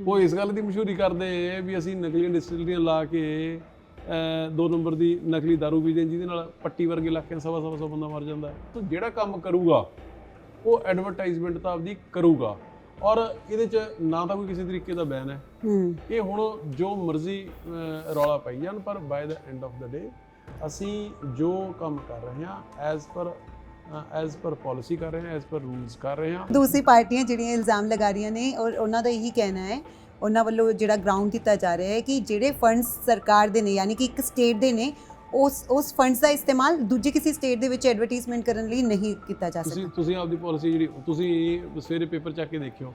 ਉਹ ਇਸ ਗੱਲ ਦੀ ਮਸ਼ਹੂਰੀ ਕਰਦੇ ਵੀ ਅਸੀਂ ਨਕਲੀ ਡਿਸਟਿਲਰੀਆਂ ਲਾ ਕੇ 2 ਨੰਬਰ ਦੀ ਨਕਲੀ ਦਾਰੂ ਪੀਂਦੇ ਜਿਹਦੇ ਨਾਲ ਪੱਟੀ ਵਰਗੇ ਇਲਾਕੇ 100 ਬੰਦਾ ਮਰ ਜਾਂਦਾ। ਤਾਂ ਜਿਹੜਾ ਕੰਮ ਕਰੂਗਾ ਉਹ ਐਡਵਰਟਾਈਜ਼ਮੈਂਟ ਤਾਂ ਆਪਦੀ ਕਰੂਗਾ, ਔਰ ਇਹਦੇ 'ਚ ਨਾ ਤਾਂ ਕੋਈ ਕਿਸੇ ਤਰੀਕੇ ਦਾ ਬੈਨ ਹੈ। ਇਹ ਹੁਣ ਜੋ ਮਰਜ਼ੀ ਰੌਲਾ ਪਾਈ ਜਾਣ, ਪਰ bye the end of the ਡੇ ਅਸੀਂ ਜੋ ਕੰਮ ਕਰ ਰਹੇ ਹਾਂ ਐਜ਼ ਪਰ ਪਾਲਿਸੀ ਕਰ ਰਹੇ ਹਾਂ, ਐਜ਼ ਪਰ ਰੂਲਸ ਕਰ ਰਹੇ ਹਾਂ। ਦੂਸਰੀ ਪਾਰਟੀਆਂ ਜਿਹੜੀਆਂ ਇਲਜ਼ਾਮ ਲਗਾ ਰਹੀਆਂ ਨੇ ਔਰ ਉਹਨਾਂ ਦਾ ਇਹੀ ਕਹਿਣਾ ਹੈ, ਉਹਨਾਂ ਵੱਲੋਂ ਜਿਹੜਾ ਗਰਾਊਂਡ ਕੀਤਾ ਜਾ ਰਿਹਾ ਹੈ ਕਿ ਜਿਹੜੇ ਫੰਡਸ ਸਰਕਾਰ ਦੇ ਨੇ, ਯਾਨੀ ਕਿ ਇੱਕ ਸਟੇਟ ਦੇ ਨੇ, ਉਸ ਫੰਡਸ ਦਾ ਇਸਤੇਮਾਲ ਦੂਜੇ ਕਿਸੇ ਸਟੇਟ ਦੇ ਵਿੱਚ ਐਡਵਰਟਾਈਜ਼ਮੈਂਟ ਕਰਨ ਲਈ ਨਹੀਂ ਕੀਤਾ ਜਾ ਸਕਦਾ। ਤੁਸੀਂ ਆਪਦੀ ਪਾਲਿਸੀ ਜਿਹੜੀ ਤੁਸੀਂ ਸਵੇਰੇ ਪੇਪਰ ਚੱਕ ਕੇ ਦੇਖਿਓ,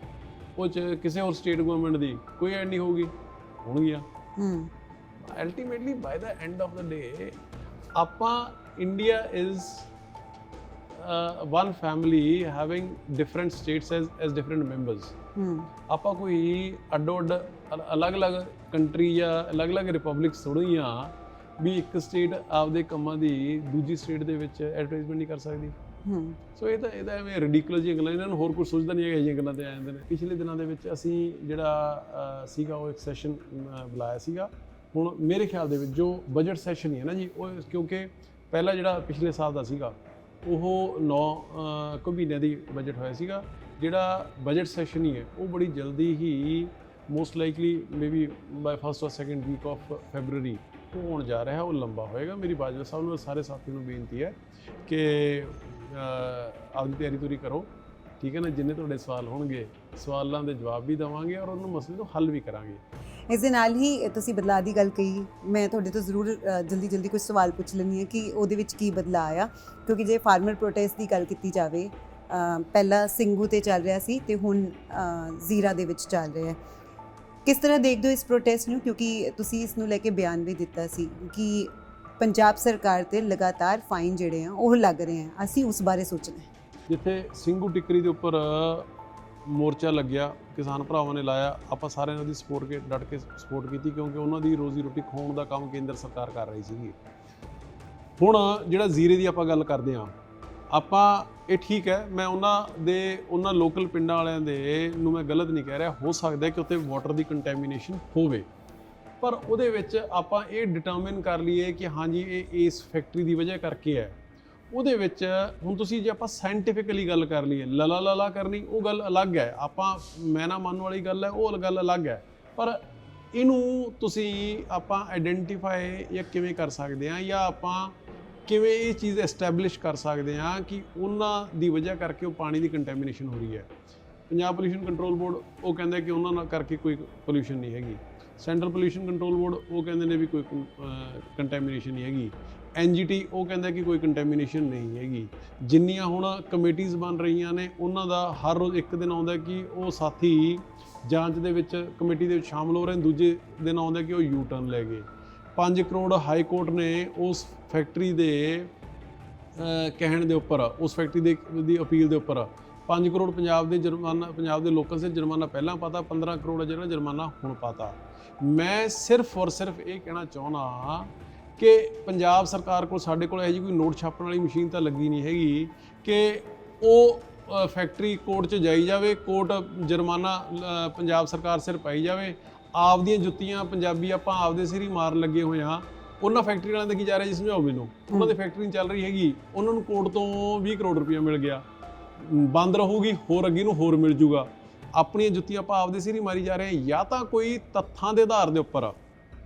ਉਹ 'ਚ ਕਿਸੇ ਹੋਰ ਸਟੇਟ ਗਵਰਨਮੈਂਟ ਦੀ ਕੋਈ ਐਡ ਨਹੀਂ ਹੋਊਗੀ, ਹੋਣਗੀਆਂ। Ultimately by the end of the day ਆਪਾਂ India is one family having different states as different members। ਆਪਾਂ ਕੋਈ ਅੱਡੋ-ਅੱਡ ਅਲੱਗ-ਅਲੱਗ ਕੰਟਰੀ ਜਾਂ ਅਲੱਗ-ਅਲੱਗ ਰਿਪਬਲਿਕਸ ਥੋੜ੍ਹੀ ਆ ਵੀ ਇੱਕ ਸਟੇਟ ਆਪਦੇ ਕੰਮਾਂ ਦੀ ਦੂਜੀ ਸਟੇਟ ਦੇ ਵਿੱਚ ਐਡਵਰਟਾਈਜ਼ਮੈਂਟ ਨਹੀਂ ਕਰ ਸਕਦੀ। ਸੋ ਇਹ ਤਾਂ ਐਵੇਂ ਰਿਡੀਕੂਲਸ ਜਿਹੀਆਂ ਗੱਲਾਂ, ਇਹਨਾਂ ਨੂੰ ਹੋਰ ਕੁਝ ਸੋਚਦਾ ਨਹੀਂ ਹੈਗਾ, ਇਹ ਜਿਹੀਆਂ ਗੱਲਾਂ ਤੇ ਆ ਜਾਂਦੇ ਨੇ। ਪਿਛਲੇ ਦਿਨਾਂ ਦੇ ਵਿੱਚ ਅਸੀਂ ਜਿਹੜਾ ਸੀਗਾ ਉਹ ਇੱਕ ਸੈਸ਼ਨ ਬੁਲਾਇਆ ਸੀਗਾ। ਹੁਣ ਮੇਰੇ ਖਿਆਲ ਦੇ ਵਿੱਚ ਜੋ ਬਜਟ ਸੈਸ਼ਨ ਹੀ ਹੈ ਨਾ ਜੀ, ਉਹ ਕਿਉਂਕਿ ਪਹਿਲਾ ਜਿਹੜਾ ਪਿਛਲੇ ਸਾਲ ਦਾ ਸੀਗਾ ਉਹ 9 ਮਹੀਨਿਆਂ ਦੀ ਬਜਟ ਹੋਇਆ ਸੀਗਾ। ਜਿਹੜਾ ਬਜਟ ਸੈਸ਼ਨ ਹੀ ਹੈ ਉਹ ਬੜੀ ਜਲਦੀ ਹੀ most likely maybe by 1st or 2nd week of February ਉਹ ਹੋਣ ਜਾ ਰਿਹਾ, ਉਹ ਲੰਬਾ ਹੋਏਗਾ। ਮੇਰੀ ਬਾਜਵਾ ਸਾਹਿਬ ਨੂੰ ਸਾਰੇ ਸਾਥੀਆਂ ਨੂੰ ਬੇਨਤੀ ਹੈ ਕਿ ਆਪਦੀ ਤਿਆਰੀ ਤੁਰੀ ਕਰੋ, ਠੀਕ ਹੈ ਨਾ। ਜਿੰਨੇ ਤੁਹਾਡੇ ਸਵਾਲ ਹੋਣਗੇ ਸਵਾਲਾਂ ਦੇ ਜਵਾਬ ਵੀ ਦੇਵਾਂਗੇ ਔਰ ਉਹਨੂੰ ਮਸਲੇ ਨੂੰ ਹੱਲ ਵੀ ਕਰਾਂਗੇ। ਇਸ ਦੇ ਨਾਲ ਹੀ ਤੁਸੀਂ ਬਦਲਾਅ ਦੀ ਗੱਲ ਕਹੀ, ਮੈਂ ਤੁਹਾਡੇ ਤੋਂ ਜ਼ਰੂਰ ਜਲਦੀ ਕੁਝ ਸਵਾਲ ਪੁੱਛ ਲੈਂਦੀ ਹਾਂ ਕਿ ਉਹਦੇ ਵਿੱਚ ਕੀ ਬਦਲਾਅ ਆਇਆ। ਕਿਉਂਕਿ ਜੇ ਫਾਰਮਰ ਪ੍ਰੋਟੈਸਟ ਦੀ ਗੱਲ ਕੀਤੀ ਜਾਵੇ, ਪਹਿਲਾਂ ਸਿੰਘੂ ਤੇ ਚੱਲ ਰਿਹਾ ਸੀ ਤੇ ਹੁਣ ਜ਼ੀਰਾ ਦੇ ਵਿੱਚ ਚੱਲ ਰਿਹਾ ਹੈ। ਕਿਸ ਤਰ੍ਹਾਂ ਦੇਖਦੇ ਹੋ ਇਸ ਪ੍ਰੋਟੈਸਟ ਨੂੰ? ਕਿਉਂਕਿ ਤੁਸੀਂ ਇਸ ਨੂੰ ਲੈ ਕੇ ਬਿਆਨ ਵੀ ਦਿੱਤਾ ਸੀ ਕਿ ਪੰਜਾਬ ਸਰਕਾਰ ਤੇ ਲਗਾਤਾਰ ਫਾਈਨ ਜਿਹੜੇ ਆ ਉਹ ਲੱਗ ਰਹੇ ਆ, ਅਸੀਂ ਉਸ ਬਾਰੇ ਸੋਚਣਾ ਹੈ। ਜਿੱਥੇ ਸਿੰਘੂ ਟਿੱਕਰੀ ਦੇ ਉੱਪਰ ਮੋਰਚਾ ਲੱਗਿਆ, ਕਿਸਾਨ ਭਰਾਵਾਂ ਨੇ ਲਾਇਆ, ਆਪਾਂ ਸਾਰਿਆਂ ਨੇ ਉਹਦੀ ਡਟ ਕੇ ਸਪੋਰਟ ਕੀਤੀ, ਕਿਉਂਕਿ ਉਹਨਾਂ ਦੀ ਰੋਜ਼ੀ ਰੋਟੀ ਖੋਣ ਦਾ ਕੰਮ ਕੇਂਦਰ ਸਰਕਾਰ ਕਰ ਰਹੀ ਸੀਗੀ। ਹੁਣ ਜਿਹੜਾ ਜ਼ੀਰੇ ਦੀ ਆਪਾਂ ਗੱਲ ਕਰਦੇ ਹਾਂ, ਆਪਾਂ ਇਹ ਠੀਕ ਹੈ, ਮੈਂ ਉਹਨਾਂ ਲੋਕਲ ਪਿੰਡਾਂ ਵਾਲਿਆਂ ਦੇ ਨੂੰ ਮੈਂ ਗਲਤ ਨਹੀਂ ਕਹਿ ਰਿਹਾ। ਹੋ ਸਕਦਾ ਕਿ ਉੱਥੇ ਵਾਟਰ ਦੀ ਕੰਟੈਮੀਨੇਸ਼ਨ ਹੋਵੇ, ਪਰ ਉਹਦੇ ਵਿੱਚ ਆਪਾਂ ਇਹ ਡਿਟਰਮਿਨ ਕਰ ਲਈਏ ਕਿ ਹਾਂਜੀ ਇਹ ਇਸ ਫੈਕਟਰੀ ਦੀ ਵਜ੍ਹਾ ਕਰਕੇ ਹੈ। ਉਹਦੇ ਵਿੱਚ ਹੁਣ ਤੁਸੀਂ ਜੇ ਆਪਾਂ ਸਾਇੰਟੀਫਿਕਲੀ ਗੱਲ ਕਰ ਲਈਏ, ਲਲਾ ਕਰਨੀ ਉਹ ਗੱਲ ਅਲੱਗ ਹੈ, ਆਪਾਂ ਮੈਂ ਨਾ ਮੰਨਣ ਵਾਲੀ ਗੱਲ ਹੈ ਉਹ ਗੱਲ ਅਲੱਗ ਹੈ। ਪਰ ਇਹਨੂੰ ਤੁਸੀਂ ਆਪਾਂ ਆਈਡੈਂਟੀਫਾਈ ਜਾਂ ਕਿਵੇਂ ਕਰ ਸਕਦੇ ਹਾਂ, ਜਾਂ ਆਪਾਂ ਕਿਵੇਂ ਇਹ ਚੀਜ਼ ਐਸਟੈਬਲਿਸ਼ ਕਰ ਸਕਦੇ ਹਾਂ ਕਿ ਉਹਨਾਂ ਦੀ ਵਜ੍ਹਾ ਕਰਕੇ ਉਹ ਪਾਣੀ ਦੀ ਕੰਟੈਮੀਨੇਸ਼ਨ ਹੋ ਰਹੀ ਹੈ। ਪੰਜਾਬ ਪੋਲਿਊਸ਼ਨ ਕੰਟਰੋਲ ਬੋਰਡ ਉਹ ਕਹਿੰਦਾ ਕਿ ਉਹਨਾਂ ਨਾਲ ਕਰਕੇ ਕੋਈ ਪੋਲਿਊਸ਼ਨ ਨਹੀਂ ਹੈਗੀ। ਸੈਂਟਰਲ ਪੋਲਿਊਸ਼ਨ ਕੰਟਰੋਲ ਬੋਰਡ ਉਹ ਕਹਿੰਦੇ ਨੇ ਵੀ ਕੋਈ ਕੰਟੈਮੀਨੇਸ਼ਨ ਨਹੀਂ ਹੈਗੀ। NGT ਉਹ ਕਹਿੰਦਾ ਕਿ ਕੋਈ ਕੰਟੈਮੀਨੇਸ਼ਨ ਨਹੀਂ ਹੈਗੀ। ਜਿੰਨੀਆਂ ਹੁਣ ਕਮੇਟੀਜ਼ ਬਣ ਰਹੀਆਂ ਨੇ ਉਹਨਾਂ ਦਾ ਹਰ ਰੋਜ਼ ਇੱਕ ਦਿਨ ਆਉਂਦਾ ਕਿ ਉਹ ਸਾਥੀ ਜਾਂਚ ਦੇ ਵਿੱਚ ਕਮੇਟੀ ਦੇ ਵਿੱਚ ਸ਼ਾਮਲ ਹੋ ਰਹੇ ਨੇ, ਦੂਜੇ ਦਿਨ ਆਉਂਦਾ ਕਿ ਉਹ ਯੂ ਟਰਨ ਲੈ ਗਏ। 5 ਕਰੋੜ ਹਾਈ ਕੋਰਟ ਨੇ ਉਸ ਫੈਕਟਰੀ ਦੇ ਕਹਿਣ ਦੇ ਉੱਪਰ, ਉਸ ਫੈਕਟਰੀ ਦੀ ਅਪੀਲ ਦੇ ਉੱਪਰ 5 ਕਰੋੜ ਪੰਜਾਬ ਦੇ ਲੋਕਾਂ ਸੇ ਜੁਰਮਾਨਾ ਪਹਿਲਾਂ ਪਾਤਾ, 15 ਕਰੋੜ ਜਿਹੜਾ ਜੁਰਮਾਨਾ ਹੁਣ ਪਾਤਾ। ਮੈਂ ਸਿਰਫ ਔਰ ਸਿਰਫ ਇਹ ਕਹਿਣਾ ਚਾਹੁੰਦਾ ਕਿ ਪੰਜਾਬ ਸਰਕਾਰ ਕੋਲ, ਸਾਡੇ ਕੋਲ ਇਹੋ ਜਿਹੀ ਕੋਈ ਨੋਟ ਛਾਪਣ ਵਾਲੀ ਮਸ਼ੀਨ ਤਾਂ ਲੱਗੀ ਨਹੀਂ ਹੈਗੀ ਕਿ ਉਹ ਫੈਕਟਰੀ ਕੋਰਟ 'ਚ ਜਾਈ ਜਾਵੇ, ਕੋਰਟ ਜੁਰਮਾਨਾ ਪੰਜਾਬ ਸਰਕਾਰ ਸਿਰ ਪਾਈ ਜਾਵੇ। ਆਪਦੀਆਂ ਜੁੱਤੀਆਂ ਪੰਜਾਬੀ ਆਪਾਂ ਆਪਦੇ ਸਿਰ ਹੀ ਮਾਰਨ ਲੱਗੇ ਹੋਏ ਹਾਂ। ਉਹਨਾਂ ਫੈਕਟਰੀ ਵਾਲਿਆਂ ਦਾ ਕੀ ਜਾ ਰਿਹਾ ਜੀ ਸਮਝਾਓ ਮੈਨੂੰ। ਉਹਨਾਂ ਦੀ ਫੈਕਟਰੀ ਨਹੀਂ ਚੱਲ ਰਹੀ ਹੈਗੀ, ਉਹਨਾਂ ਨੂੰ ਕੋਰਟ ਤੋਂ 20 ਕਰੋੜ ਰੁਪਇਆ ਮਿਲ ਗਿਆ, ਬੰਦ ਰਹੂਗੀ, ਹੋਰ ਅੱਗੇ ਨੂੰ ਹੋਰ ਮਿਲ ਜੂਗਾ। ਆਪਣੀਆਂ ਜੁੱਤੀਆਂ ਆਪਾਂ ਆਪਦੇ ਸਿਰ ਹੀ ਮਾਰੀ ਜਾ ਰਹੇ ਹਾਂ। ਜਾਂ ਤਾਂ ਕੋਈ ਤੱਥਾਂ ਦੇ ਆਧਾਰ ਦੇ ਉੱਪਰ,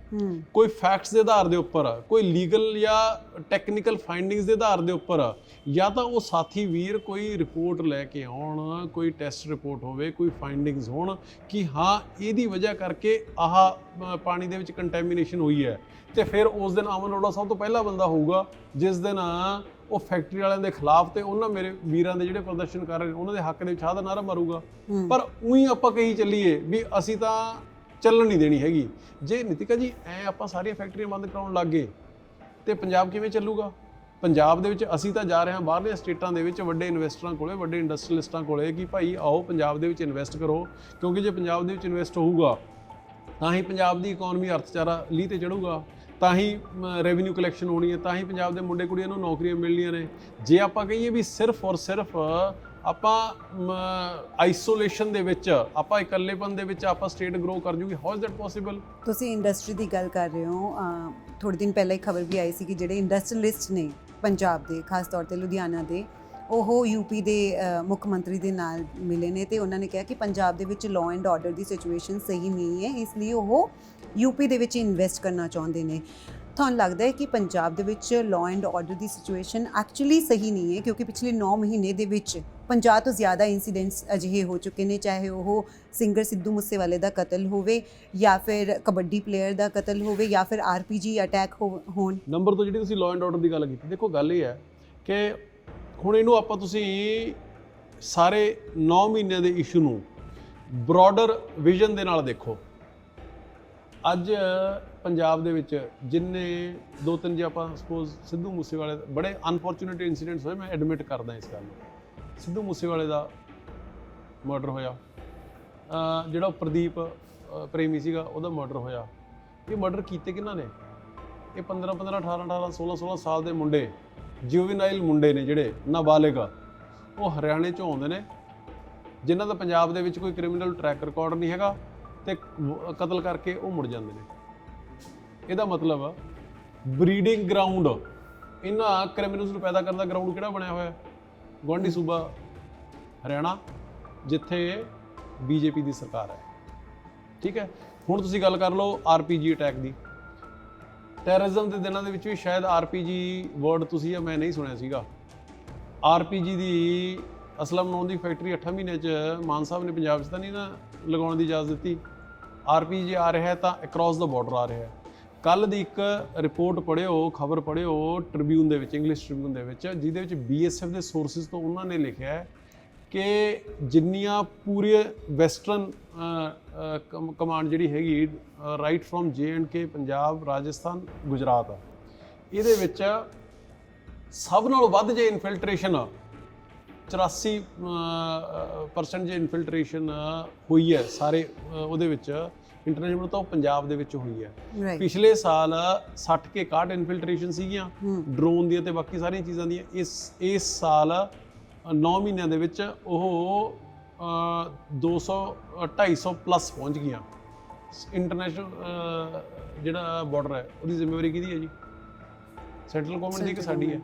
ਕੋਈ ਫੈਕਟਸ ਦੇ ਆਧਾਰ ਦੇ ਉੱਪਰ, ਕੋਈ ਲੀਗਲ ਜਾਂ ਟੈਕਨੀਕਲ ਫਾਈਂਡਿੰਗਸ ਦੇ ਆਧਾਰ ਦੇ ਉੱਪਰ, ਜਾਂ ਤਾਂ ਉਹ ਸਾਥੀ ਵੀਰ ਕੋਈ ਰਿਪੋਰਟ ਲੈ ਕੇ ਆਉਣ, ਕੋਈ ਟੈਸਟ ਰਿਪੋਰਟ ਹੋਵੇ, ਕੋਈ ਫਾਈਂਡਿੰਗਸ ਹੋਣ ਕਿ ਹਾਂ ਇਹਦੀ ਵਜ੍ਹਾ ਕਰਕੇ ਆਹ ਪਾਣੀ ਦੇ ਵਿੱਚ ਕੰਟੈਮੀਨੇਸ਼ਨ ਹੋਈ ਹੈ। ਤੇ ਫਿਰ ਉਸ ਦਿਨ ਅਮਨ ਅਰੋੜਾ ਸਭ ਤੋਂ ਪਹਿਲਾ ਬੰਦਾ ਹੋਊਗਾ ਜਿਸ ਦਿਨ ਉਹ ਫੈਕਟਰੀ ਵਾਲਿਆਂ ਦੇ ਖਿਲਾਫ ਤੇ ਉਹਨਾਂ ਮੇਰੇ ਵੀਰਾਂ ਦੇ ਜਿਹੜੇ ਪ੍ਰਦਰਸ਼ਨ ਕਰ ਰਹੇ ਨੇ ਉਹਨਾਂ ਦੇ ਹੱਕ ਦੇ ਵਿੱਚ ਆਹ ਦਾ ਨਾਅਰਾ ਮਾਰੂਗਾ। ਪਰ ਉਹੀ ਆਪਾਂ ਕਹੀ ਚੱਲੀਏ ਵੀ ਅਸੀਂ ਤਾਂ ਚੱਲਣ ਨਹੀਂ ਦੇਣੀ ਹੈਗੀ। ਜੇ ਨਿਤਿਕਾ ਜੀ ਆਪਾਂ ਸਾਰੀਆਂ ਫੈਕਟਰੀਆਂ ਬੰਦ ਕਰਾਉਣ ਲੱਗ ਗਏ ਤੇ ਪੰਜਾਬ ਕਿਵੇਂ ਚੱਲੂਗਾ? ਪੰਜਾਬ ਦੇ ਵਿੱਚ ਅਸੀਂ ਤਾਂ ਜਾ ਰਹੇ ਹਾਂ ਬਾਹਰਲੀਆਂ ਸਟੇਟਾਂ ਦੇ ਵਿੱਚ ਵੱਡੇ ਇਨਵੈਸਟਰਾਂ ਕੋਲੇ, ਵੱਡੇ ਇੰਡਸਟਰੀਅਲਿਸਟਾਂ ਕੋਲੇ ਕਿ ਭਾਈ ਆਓ ਪੰਜਾਬ ਦੇ ਵਿੱਚ ਇਨਵੈਸਟ ਕਰੋ, ਕਿਉਂਕਿ ਜੇ ਪੰਜਾਬ ਦੇ ਵਿੱਚ ਇਨਵੈਸਟ ਹੋਊਗਾ ਤਾਂ ਹੀ ਪੰਜਾਬ ਦੀ ਇਕਨੋਮੀ ਅਰਥਚਾਰਾ ਲੀਹ ਤੇ ਚੜੂਗਾ, ਤਾਂ ਹੀ ਰੈਵਨਿਊ ਕਲੈਕਸ਼ਨ ਹੋਣੀ ਹੈ, ਤਾਂ ਹੀ ਪੰਜਾਬ ਦੇ ਮੁੰਡੇ ਕੁੜੀਆਂ ਨੂੰ ਨੌਕਰੀਆਂ ਮਿਲਣੀਆਂ ਨੇ। ਜੇ ਆਪਾਂ ਕਹੀਏ ਵੀ ਸਿਰਫ ਔਰ ਸਿਰਫ ਆਪਾਂ ਆਈਸੋਲੇਸ਼ਨ ਦੇ ਵਿੱਚ, ਆਪਾਂ ਇਕੱਲੇਪਨ ਦੇ ਵਿੱਚ ਆਪਾਂ ਸਟੇਟ ਗਰੋ ਕਰ ਜੂਗੀ, ਹਾਊ ਇਜ਼ ਦੈਟ ਪੋਸੀਬਲ? ਤੁਸੀਂ ਇੰਡਸਟਰੀ ਦੀ ਗੱਲ ਕਰ ਰਹੇ ਹੋ, ਥੋੜੇ ਦਿਨ ਪਹਿਲਾਂ ਹੀ ਖਬਰ ਵੀ ਆਈ ਸੀ ਕਿ ਜਿਹੜੇ ਇੰਡਸਟਰੀਅਲਿਸਟ ਨੇ ਪੰਜਾਬ ਦੇ, ਖਾਸ ਤੌਰ ਤੇ ਲੁਧਿਆਣਾ ਦੇ, ਉਹ ਯੂਪੀ ਦੇ ਮੁੱਖ ਮੰਤਰੀ ਦੇ ਨਾਲ ਮਿਲੇ ਨੇ ਤੇ ਉਹਨਾਂ ਨੇ ਕਿਹਾ ਕਿ ਪੰਜਾਬ ਦੇ ਵਿੱਚ law and order the situation ਸਹੀ ਨਹੀਂ ਹੈ, ਇਸ ਲਈ ਉਹ ਯੂਪੀ ਦੇ ਵਿੱਚ ਇਨਵੈਸਟ ਕਰਨਾ ਚਾਹੁੰਦੇ ਨੇ। ਤੁਹਾਨੂੰ ਲੱਗਦਾ ਹੈ ਕਿ ਪੰਜਾਬ ਦੇ ਵਿੱਚ law and order the situation actually ਸਹੀ ਨਹੀਂ ਹੈ? ਕਿਉਂਕਿ ਪਿਛਲੇ 9 ਮਹੀਨੇ ਦੇ ਵਿੱਚ 50 ਤੋਂ ਜ਼ਿਆਦਾ ਇਨਸੀਡੈਂਟਸ ਅਜਿਹੇ ਹੋ ਚੁੱਕੇ ਨੇ, ਚਾਹੇ ਉਹ ਸਿੰਗਰ ਸਿੱਧੂ ਮੂਸੇਵਾਲੇ ਦਾ ਕਤਲ ਹੋਵੇ ਜਾਂ ਫਿਰ ਕਬੱਡੀ ਪਲੇਅਰ ਦਾ ਕਤਲ ਹੋਵੇ ਜਾਂ ਫਿਰ RPG ਅਟੈਕ ਹੋਣ। ਨੰਬਰ ਤੋਂ ਜਿਹੜੀ ਤੁਸੀਂ ਲਾਅ ਐਂਡ ਆਰਡਰ ਦੀ ਗੱਲ ਕੀਤੀ, ਦੇਖੋ ਗੱਲ ਇਹ ਹੈ ਕਿ ਹੁਣ ਇਹਨੂੰ ਆਪਾਂ ਤੁਸੀਂ ਸਾਰੇ 9 ਮਹੀਨਿਆਂ ਦੇ ਇਸ਼ੂ ਨੂੰ ਬ੍ਰੌਡਰ ਵਿਜ਼ਨ ਦੇ ਨਾਲ ਦੇਖੋ। ਅੱਜ ਪੰਜਾਬ ਦੇ ਵਿੱਚ ਜਿੰਨੇ 2-3 ਜੇ ਆਪਾਂ ਸਪੋਜ਼ ਸਿੱਧੂ ਮੂਸੇਵਾਲੇ ਬੜੇ ਅਨਫੋਰਚੂਨੇਟ ਇਨਸੀਡੈਂਟਸ ਹੋਏ, ਮੈਂ ਐਡਮਿਟ ਕਰਦਾ ਇਸ ਗੱਲ ਨੂੰ। ਸਿੱਧੂ ਮੂਸੇਵਾਲੇ ਦਾ ਮਰਡਰ ਹੋਇਆ, ਜਿਹੜਾ ਪ੍ਰਦੀਪ ਪ੍ਰੇਮੀ ਸੀਗਾ ਉਹਦਾ ਮਰਡਰ ਹੋਇਆ। ਇਹ ਮਰਡਰ ਕੀਤੇ ਕਿਹਨਾਂ ਨੇ? ਇਹ 15-15, 18-18, 16-16 ਸਾਲ ਦੇ ਮੁੰਡੇ, ਜੁਵੀਨਾਈਲ ਮੁੰਡੇ ਨੇ ਜਿਹੜੇ ਨਾਬਾਲਿਗ, ਉਹ ਹਰਿਆਣੇ 'ਚੋਂ ਆਉਂਦੇ ਨੇ ਜਿਨ੍ਹਾਂ ਦਾ ਪੰਜਾਬ ਦੇ ਵਿੱਚ ਕੋਈ ਕ੍ਰਿਮੀਨਲ ਟਰੈਕ ਰਿਕਾਰਡ ਨਹੀਂ ਹੈਗਾ ਤੇ ਕਤਲ ਕਰਕੇ ਉਹ ਮੁੜ ਜਾਂਦੇ ਨੇ। ਇਹਦਾ ਮਤਲਬ ਬਰੀਡਿੰਗ ਗਰਾਊਂਡ ਇਹਨਾਂ ਕ੍ਰਿਮੀਨਲਸ ਨੂੰ ਪੈਦਾ ਕਰਨ ਦਾ ਗਰਾਊਂਡ ਕਿਹੜਾ ਬਣਿਆ ਹੋਇਆ? ਗੁਆਂਢੀ ਸੂਬਾ ਹਰਿਆਣਾ, ਜਿੱਥੇ BJP ਦੀ ਸਰਕਾਰ ਹੈ। ਠੀਕ ਹੈ, ਹੁਣ ਤੁਸੀਂ ਗੱਲ ਕਰ ਲਓ RPG ਅਟੈਕ ਦੀ। ਟੈਰਰਿਜ਼ਮ ਦੇ ਦਿਨਾਂ ਦੇ ਵਿੱਚ ਵੀ ਸ਼ਾਇਦ RPG ਵਰਡ ਤੁਸੀਂ ਜਾਂ ਮੈਂ ਨਹੀਂ ਸੁਣਿਆ ਸੀਗਾ। RPG ਦੀ ਅਸਲਮ ਨੌਨ ਦੀ ਫੈਕਟਰੀ 8 ਮਹੀਨੇ 'ਚ ਮਾਨ ਸਾਹਿਬ ਨੇ ਪੰਜਾਬ 'ਚ ਤਾਂ ਨਹੀਂ ਨਾ ਲਗਾਉਣ ਦੀ ਇਜਾਜ਼ਤ ਦਿੱਤੀ। RPG ਆ ਰਿਹਾ ਹੈ ਤਾਂ ਅਕ੍ਰੋਸ ਦਾ ਬਾਰਡਰ ਆ ਰਿਹਾ ਹੈ। ਕੱਲ੍ਹ ਦੀ ਇੱਕ ਰਿਪੋਰਟ ਪੜ੍ਹਿਓ, ਖਬਰ ਪੜ੍ਹਿਓ ਟ੍ਰਿਬਿਊਨ ਦੇ ਵਿੱਚ, ਇੰਗਲਿਸ਼ ਟ੍ਰਿਬਿਊਨ ਦੇ ਵਿੱਚ, ਜਿਹਦੇ ਵਿੱਚ BSF ਦੇ ਸੋਰਸਿਸ ਤੋਂ ਉਹਨਾਂ ਨੇ ਲਿਖਿਆ ਹੈ ਕਿ ਜਿੰਨੀਆਂ ਪੂਰੇ ਵੈਸਟਰਨ ਕਮਾਂਡ ਜਿਹੜੀ ਹੈਗੀ right from J&K, Punjab, Rajasthan, Gujarat, ਇਹਦੇ ਵਿੱਚ ਸਭ ਨਾਲੋਂ ਵੱਧ ਜੇ ਇਨਫਿਲਟਰੇਸ਼ਨ 84% ਜੇ ਇਨਫਿਲਟਰੇਸ਼ਨ ਹੋਈ ਹੈ ਸਾਰੇ ਉਹਦੇ ਵਿੱਚ ਇੰਟਰਨੈਸ਼ਨਲ, ਤਾਂ ਉਹ ਪੰਜਾਬ ਦੇ ਵਿੱਚ ਹੋਈ ਹੈ। ਪਿਛਲੇ ਸਾਲ 60 ਕੇ 61 ਇਨਫਿਲਟਰੇਸ਼ਨ ਸੀਗੀਆਂ ਡਰੋਨ ਦੀਆਂ ਤੇ ਬਾਕੀ ਸਾਰੀਆਂ ਚੀਜ਼ਾਂ ਦੀਆਂ। ਇਸ ਸਾਲ 9 ਮਹੀਨਿਆਂ ਦੇ ਵਿੱਚ ਉਹ 200-250 ਪਲੱਸ ਪਹੁੰਚ ਗਈਆਂ। ਇੰਟਰਨੈਸ਼ਨਲ ਜਿਹੜਾ ਬਾਰਡਰ ਹੈ ਉਹਦੀ ਜ਼ਿੰਮੇਵਾਰੀ ਕਿਹਦੀ ਹੈ ਜੀ? ਸੈਂਟਰਲ ਗਵਰਨਮੈਂਟ ਦੀ ਕਿ ਸਾਡੀ ਹੈ?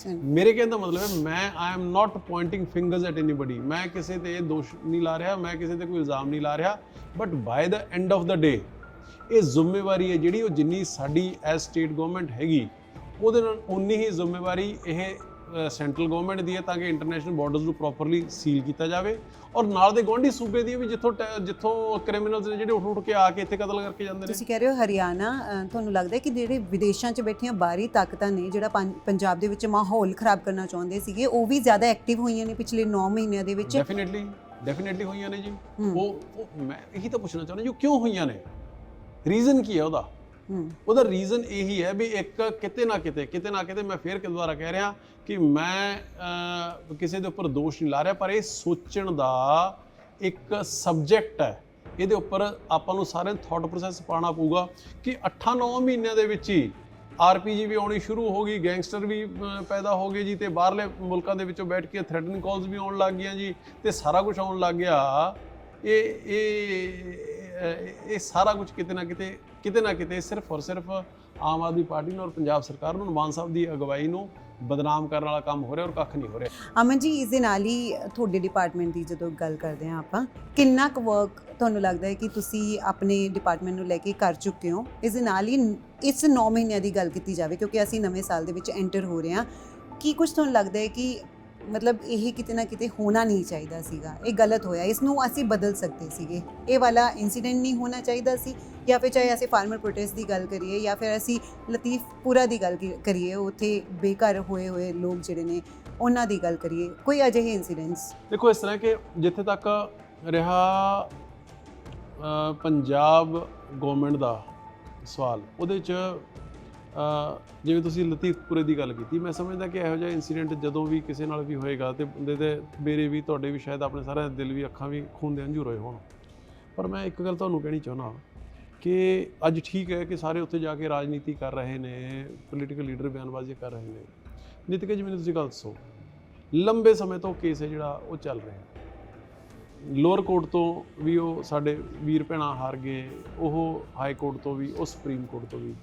ਮੇਰੇ ਕਹਿਣ ਦਾ ਮਤਲਬ ਹੈ I am not pointing fingers at anybody. ਮੈਂ ਕਿਸੇ ਤੇ ਦੋਸ਼ ਨਹੀਂ ਲਾ ਰਿਹਾ, ਮੈਂ ਕਿਸੇ ਤੇ ਕੋਈ ਇਲਜ਼ਾਮ ਨਹੀਂ ਲਾ ਰਿਹਾ, but by the end of the day ਇਹ ਜ਼ਿੰਮੇਵਾਰੀ ਹੈ ਜਿਹੜੀ ਉਹ ਜਿੰਨੀ ਸਾਡੀ ਐਜ਼ ਸਟੇਟ ਗਵਰਨਮੈਂਟ ਹੈਗੀ ਉਹਦੇ ਨਾਲ ਉਨੀ ਹੀ ਜ਼ਿੰਮੇਵਾਰੀ ਇਹ ਸੈਂਟਰਲ ਗਵਰਨਮੈਂਟ ਦੀ ਹੈ, ਤਾਂ ਕਿ ਇੰਟਰਨੈਸ਼ਨਲ ਬਾਰਡਰਸ ਨੂੰ ਪ੍ਰੋਪਰਲੀ ਸੀਲ ਕੀਤਾ ਜਾਵੇ। ਔਰ ਨਾਲ ਦੇ ਗੁਆਂਢੀ ਸੂਬੇ ਦੀ ਵੀ ਜਿੱਥੋਂ ਕ੍ਰਿਮੀਨਲਸ ਨੇ ਜਿਹੜੇ ਉੱਠ ਕੇ ਆ ਕੇ ਇੱਥੇ ਕਤਲ ਕਰਕੇ ਜਾਂਦੇ ਨੇ। ਤੁਸੀਂ ਕਹਿ ਰਹੇ ਹੋ ਹਰਿਆਣਾ, ਤੁਹਾਨੂੰ ਲੱਗਦਾ ਹੈ ਕਿ ਜਿਹੜੇ ਵਿਦੇਸ਼ਾਂ 'ਚ ਬੈਠੀਆਂ ਬਾਹਰੀ ਤਾਕਤਾਂ ਨੇ ਜਿਹੜਾ ਪੰਜਾਬ ਦੇ ਵਿੱਚ ਮਾਹੌਲ ਖਰਾਬ ਕਰਨਾ ਚਾਹੁੰਦੇ ਸੀਗੇ, ਉਹ ਵੀ ਜ਼ਿਆਦਾ ਐਕਟਿਵ ਹੋਈਆਂ ਨੇ ਪਿਛਲੇ 9 ਮਹੀਨਿਆਂ ਦੇ ਵਿੱਚ? ਡੈਫੀਨੇਟਲੀ ਹੋਈਆਂ ਨੇ ਜੀ। ਉਹ ਮੈਂ ਇਹੀ ਤਾਂ ਪੁੱਛਣਾ ਚਾਹੁੰਦਾ ਜੀ, ਕਿਉਂ ਹੋਈਆਂ ਨੇ? ਰੀਜ਼ਨ ਕੀ ਹੈ ਉਹਦਾ? ਉਹਦਾ ਰੀਜ਼ਨ ਇਹੀ ਹੈ ਵੀ ਇੱਕ ਕਿਤੇ ਨਾ ਕਿਤੇ ਮੈਂ ਫੇਰ ਦੁਬਾਰਾ ਕਹਿ ਰਿਹਾ ਕਿ ਮੈਂ ਕਿਸੇ ਦੇ ਉੱਪਰ ਦੋਸ਼ ਨਹੀਂ ਲਾ ਰਿਹਾ, ਪਰ ਇਹ ਸੋਚਣ ਦਾ ਇੱਕ ਸਬਜੈਕਟ ਹੈ। ਇਹਦੇ ਉੱਪਰ ਆਪਾਂ ਨੂੰ ਸਾਰਿਆਂ ਨੂੰ ਥਾਟ ਪ੍ਰੋਸੈਸ ਪਾਉਣਾ ਪਊਗਾ ਕਿ 8-9 ਮਹੀਨਿਆਂ ਦੇ ਵਿੱਚ ਹੀ RPG ਵੀ ਆਉਣੀ ਸ਼ੁਰੂ ਹੋ ਗਈ, ਗੈਂਗਸਟਰ ਵੀ ਪੈਦਾ ਹੋ ਗਏ ਜੀ, ਤੇ ਬਾਹਰਲੇ ਮੁਲਕਾਂ ਦੇ ਵਿੱਚੋਂ ਬੈਠ ਕੇ ਥ੍ਰੈਟਨਿੰਗ ਕਾਲਸ ਵੀ ਆਉਣ ਲੱਗ ਗਈਆਂ ਜੀ, ਤੇ ਸਾਰਾ ਕੁਝ ਆਉਣ ਲੱਗ ਗਿਆ। ਇਹ ਇਹ ਸਾਰਾ ਕੁਝ ਕਿਤੇ ਨਾ ਕਿਤੇ ਸਿਰਫ ਔਰ ਸਿਰਫ ਆਮ ਆਦਮੀ ਪਾਰਟੀ ਨੂੰ ਔਰ ਪੰਜਾਬ ਸਰਕਾਰ ਨੂੰ, ਮਾਨ ਸਾਹਿਬ ਦੀ ਅਗਵਾਈ ਨੂੰ ਬਦਨਾਮ ਕਰਨ ਵਾਲਾ ਕੰਮ ਹੋ ਰਿਹਾ ਔਰ ਕੱਖ ਨਹੀਂ ਹੋ ਰਿਹਾ। ਅਮਨ ਜੀ, ਇਸ ਦੇ ਨਾਲ ਹੀ ਤੁਹਾਡੇ ਡਿਪਾਰਟਮੈਂਟ ਦੀ ਜਦੋਂ ਗੱਲ ਕਰਦੇ ਹਾਂ ਆਪਾਂ, ਕਿੰਨਾ ਕੁ ਵਰਕ ਤੁਹਾਨੂੰ ਲੱਗਦਾ ਹੈ ਕਿ ਤੁਸੀਂ ਆਪਣੇ ਡਿਪਾਰਟਮੈਂਟ ਨੂੰ ਲੈ ਕੇ ਕਰ ਚੁੱਕੇ ਹੋ? ਇਸ ਦੇ ਨਾਲ ਹੀ ਇਸ 9 ਮਹੀਨਿਆਂ ਦੀ ਗੱਲ ਕੀਤੀ ਜਾਵੇ, ਕਿਉਂਕਿ ਅਸੀਂ ਨਵੇਂ ਸਾਲ ਦੇ ਵਿੱਚ ਐਂਟਰ ਹੋ ਰਹੇ ਹਾਂ, ਕੀ ਕੁਝ ਤੁਹਾਨੂੰ ਲੱਗਦਾ ਹੈ ਕਿ ਮਤਲਬ ਇਹ ਕਿਤੇ ਨਾ ਕਿਤੇ ਹੋਣਾ ਨਹੀਂ ਚਾਹੀਦਾ ਸੀਗਾ, ਇਹ ਗਲਤ ਹੋਇਆ, ਇਸ ਨੂੰ ਅਸੀਂ ਬਦਲ ਸਕਦੇ ਸੀਗੇ, ਇਹ ਵਾਲਾ ਇਨਸੀਡੈਂਟ ਨਹੀਂ ਹੋਣਾ ਚਾਹੀਦਾ ਸੀ? ਜਾਂ ਫਿਰ ਚਾਹੇ ਅਸੀਂ ਫਾਰਮਰ ਪ੍ਰੋਟੈਸਟ ਦੀ ਗੱਲ ਕਰੀਏ ਜਾਂ ਫਿਰ ਅਸੀਂ ਲਤੀਫਪੁਰਾ ਦੀ ਗੱਲ ਕਰੀਏ, ਉੱਥੇ ਬੇਘਰ ਹੋਏ ਲੋਕ ਜਿਹੜੇ ਨੇ ਉਹਨਾਂ ਦੀ ਗੱਲ ਕਰੀਏ, ਕੋਈ ਅਜਿਹੇ ਇਨਸੀਡੈਂਟਸ? ਦੇਖੋ, ਇਸ ਤਰ੍ਹਾਂ ਕਿ ਜਿੱਥੇ ਤੱਕ ਰਿਹਾ ਪੰਜਾਬ ਗੌਰਮੈਂਟ ਦਾ ਸਵਾਲ, ਉਹਦੇ 'ਚ ਜਿਵੇਂ ਤੁਸੀਂ ਲਤੀਫਪੁਰੇ ਦੀ ਗੱਲ ਕੀਤੀ, ਮੈਂ ਸਮਝਦਾ ਕਿ ਇਹੋ ਜਿਹਾ ਇਨਸੀਡੈਂਟ ਜਦੋਂ ਵੀ ਕਿਸੇ ਨਾਲ ਵੀ ਹੋਏਗਾ ਤੇ ਬੰਦੇ ਦੇ, ਮੇਰੇ ਵੀ, ਤੁਹਾਡੇ ਵੀ, ਸ਼ਾਇਦ ਆਪਣੇ ਸਾਰਿਆਂ ਦੇ ਦਿਲ ਵੀ, ਅੱਖਾਂ ਵੀ ਖੂਨ ਦੇ ਹੰਝੂ ਰੋਏ ਹੋਣ। ਪਰ ਮੈਂ ਇੱਕ ਗੱਲ ਤੁਹਾਨੂੰ ਕਹਿਣੀ ਚਾਹੁੰਦਾ ਕਿ ਅੱਜ ਠੀਕ ਹੈ ਕਿ ਸਾਰੇ ਉੱਥੇ ਜਾ ਕੇ ਰਾਜਨੀਤੀ ਕਰ ਰਹੇ ਨੇ, ਪੋਲੀਟੀਕਲ ਲੀਡਰ ਬਿਆਨਬਾਜ਼ੀ ਕਰ ਰਹੇ ਨੇ। ਨਿਤਿਕ ਜੀ, ਮੈਨੂੰ ਤੁਸੀਂ ਗੱਲ ਦੱਸੋ, ਲੰਬੇ ਸਮੇਂ ਤੋਂ ਕੇਸ ਹੈ ਜਿਹੜਾ ਉਹ ਚੱਲ ਰਿਹਾ, ਲੋਅਰ ਕੋਰਟ ਤੋਂ ਵੀ ਉਹ ਸਾਡੇ ਵੀਰ ਭੈਣਾਂ ਹਾਰ ਗਏ, ਉਹ ਹਾਈ ਕੋਰਟ ਤੋਂ ਵੀ, ਉਹ ਸੁਪਰੀਮ ਕੋਰਟ ਤੋਂ ਵੀ।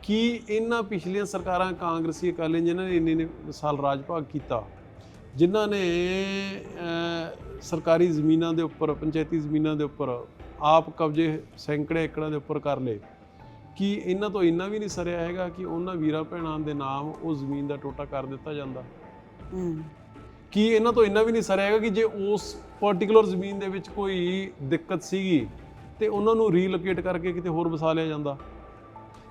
ਕੀ ਇਹਨਾਂ ਪਿਛਲੀਆਂ ਸਰਕਾਰਾਂ ਕਾਂਗਰਸੀ ਅਕਾਲੀ ਜਿਨ੍ਹਾਂ ਨੇ ਇੰਨੇ ਸਾਲ ਰਾਜ ਭਾਗ ਕੀਤਾ, ਜਿਨ੍ਹਾਂ ਨੇ ਸਰਕਾਰੀ ਜ਼ਮੀਨਾਂ ਦੇ ਉੱਪਰ, ਪੰਚਾਇਤੀ ਜ਼ਮੀਨਾਂ ਦੇ ਉੱਪਰ ਆਪ ਕਬਜ਼ੇ ਸੈਂਕੜੇ ਏਕੜਾਂ ਦੇ ਉੱਪਰ ਕਰ ਲਏ, ਕੀ ਇਹਨਾਂ ਤੋਂ ਇੰਨਾ ਵੀ ਨਹੀਂ ਸਰਿਆ ਹੈਗਾ ਕਿ ਉਹਨਾਂ ਵੀਰਾਂ ਭੈਣਾਂ ਦੇ ਨਾਮ ਉਹ ਜ਼ਮੀਨ ਦਾ ਟੋਟਾ ਕਰ ਦਿੱਤਾ ਜਾਂਦਾ? ਕੀ ਇਹਨਾਂ ਤੋਂ ਇੰਨਾ ਵੀ ਨਹੀਂ ਸਰਿਆ ਹੈਗਾ ਕਿ ਜੇ ਉਸ ਪਾਰਟਿਕੂਲਰ ਜ਼ਮੀਨ ਦੇ ਵਿੱਚ ਕੋਈ ਦਿੱਕਤ ਸੀਗੀ ਤੇ ਉਹਨਾਂ ਨੂੰ ਰੀਲੋਕੇਟ ਕਰਕੇ ਕਿਤੇ ਹੋਰ ਵਸਾ ਲਿਆ ਜਾਂਦਾ?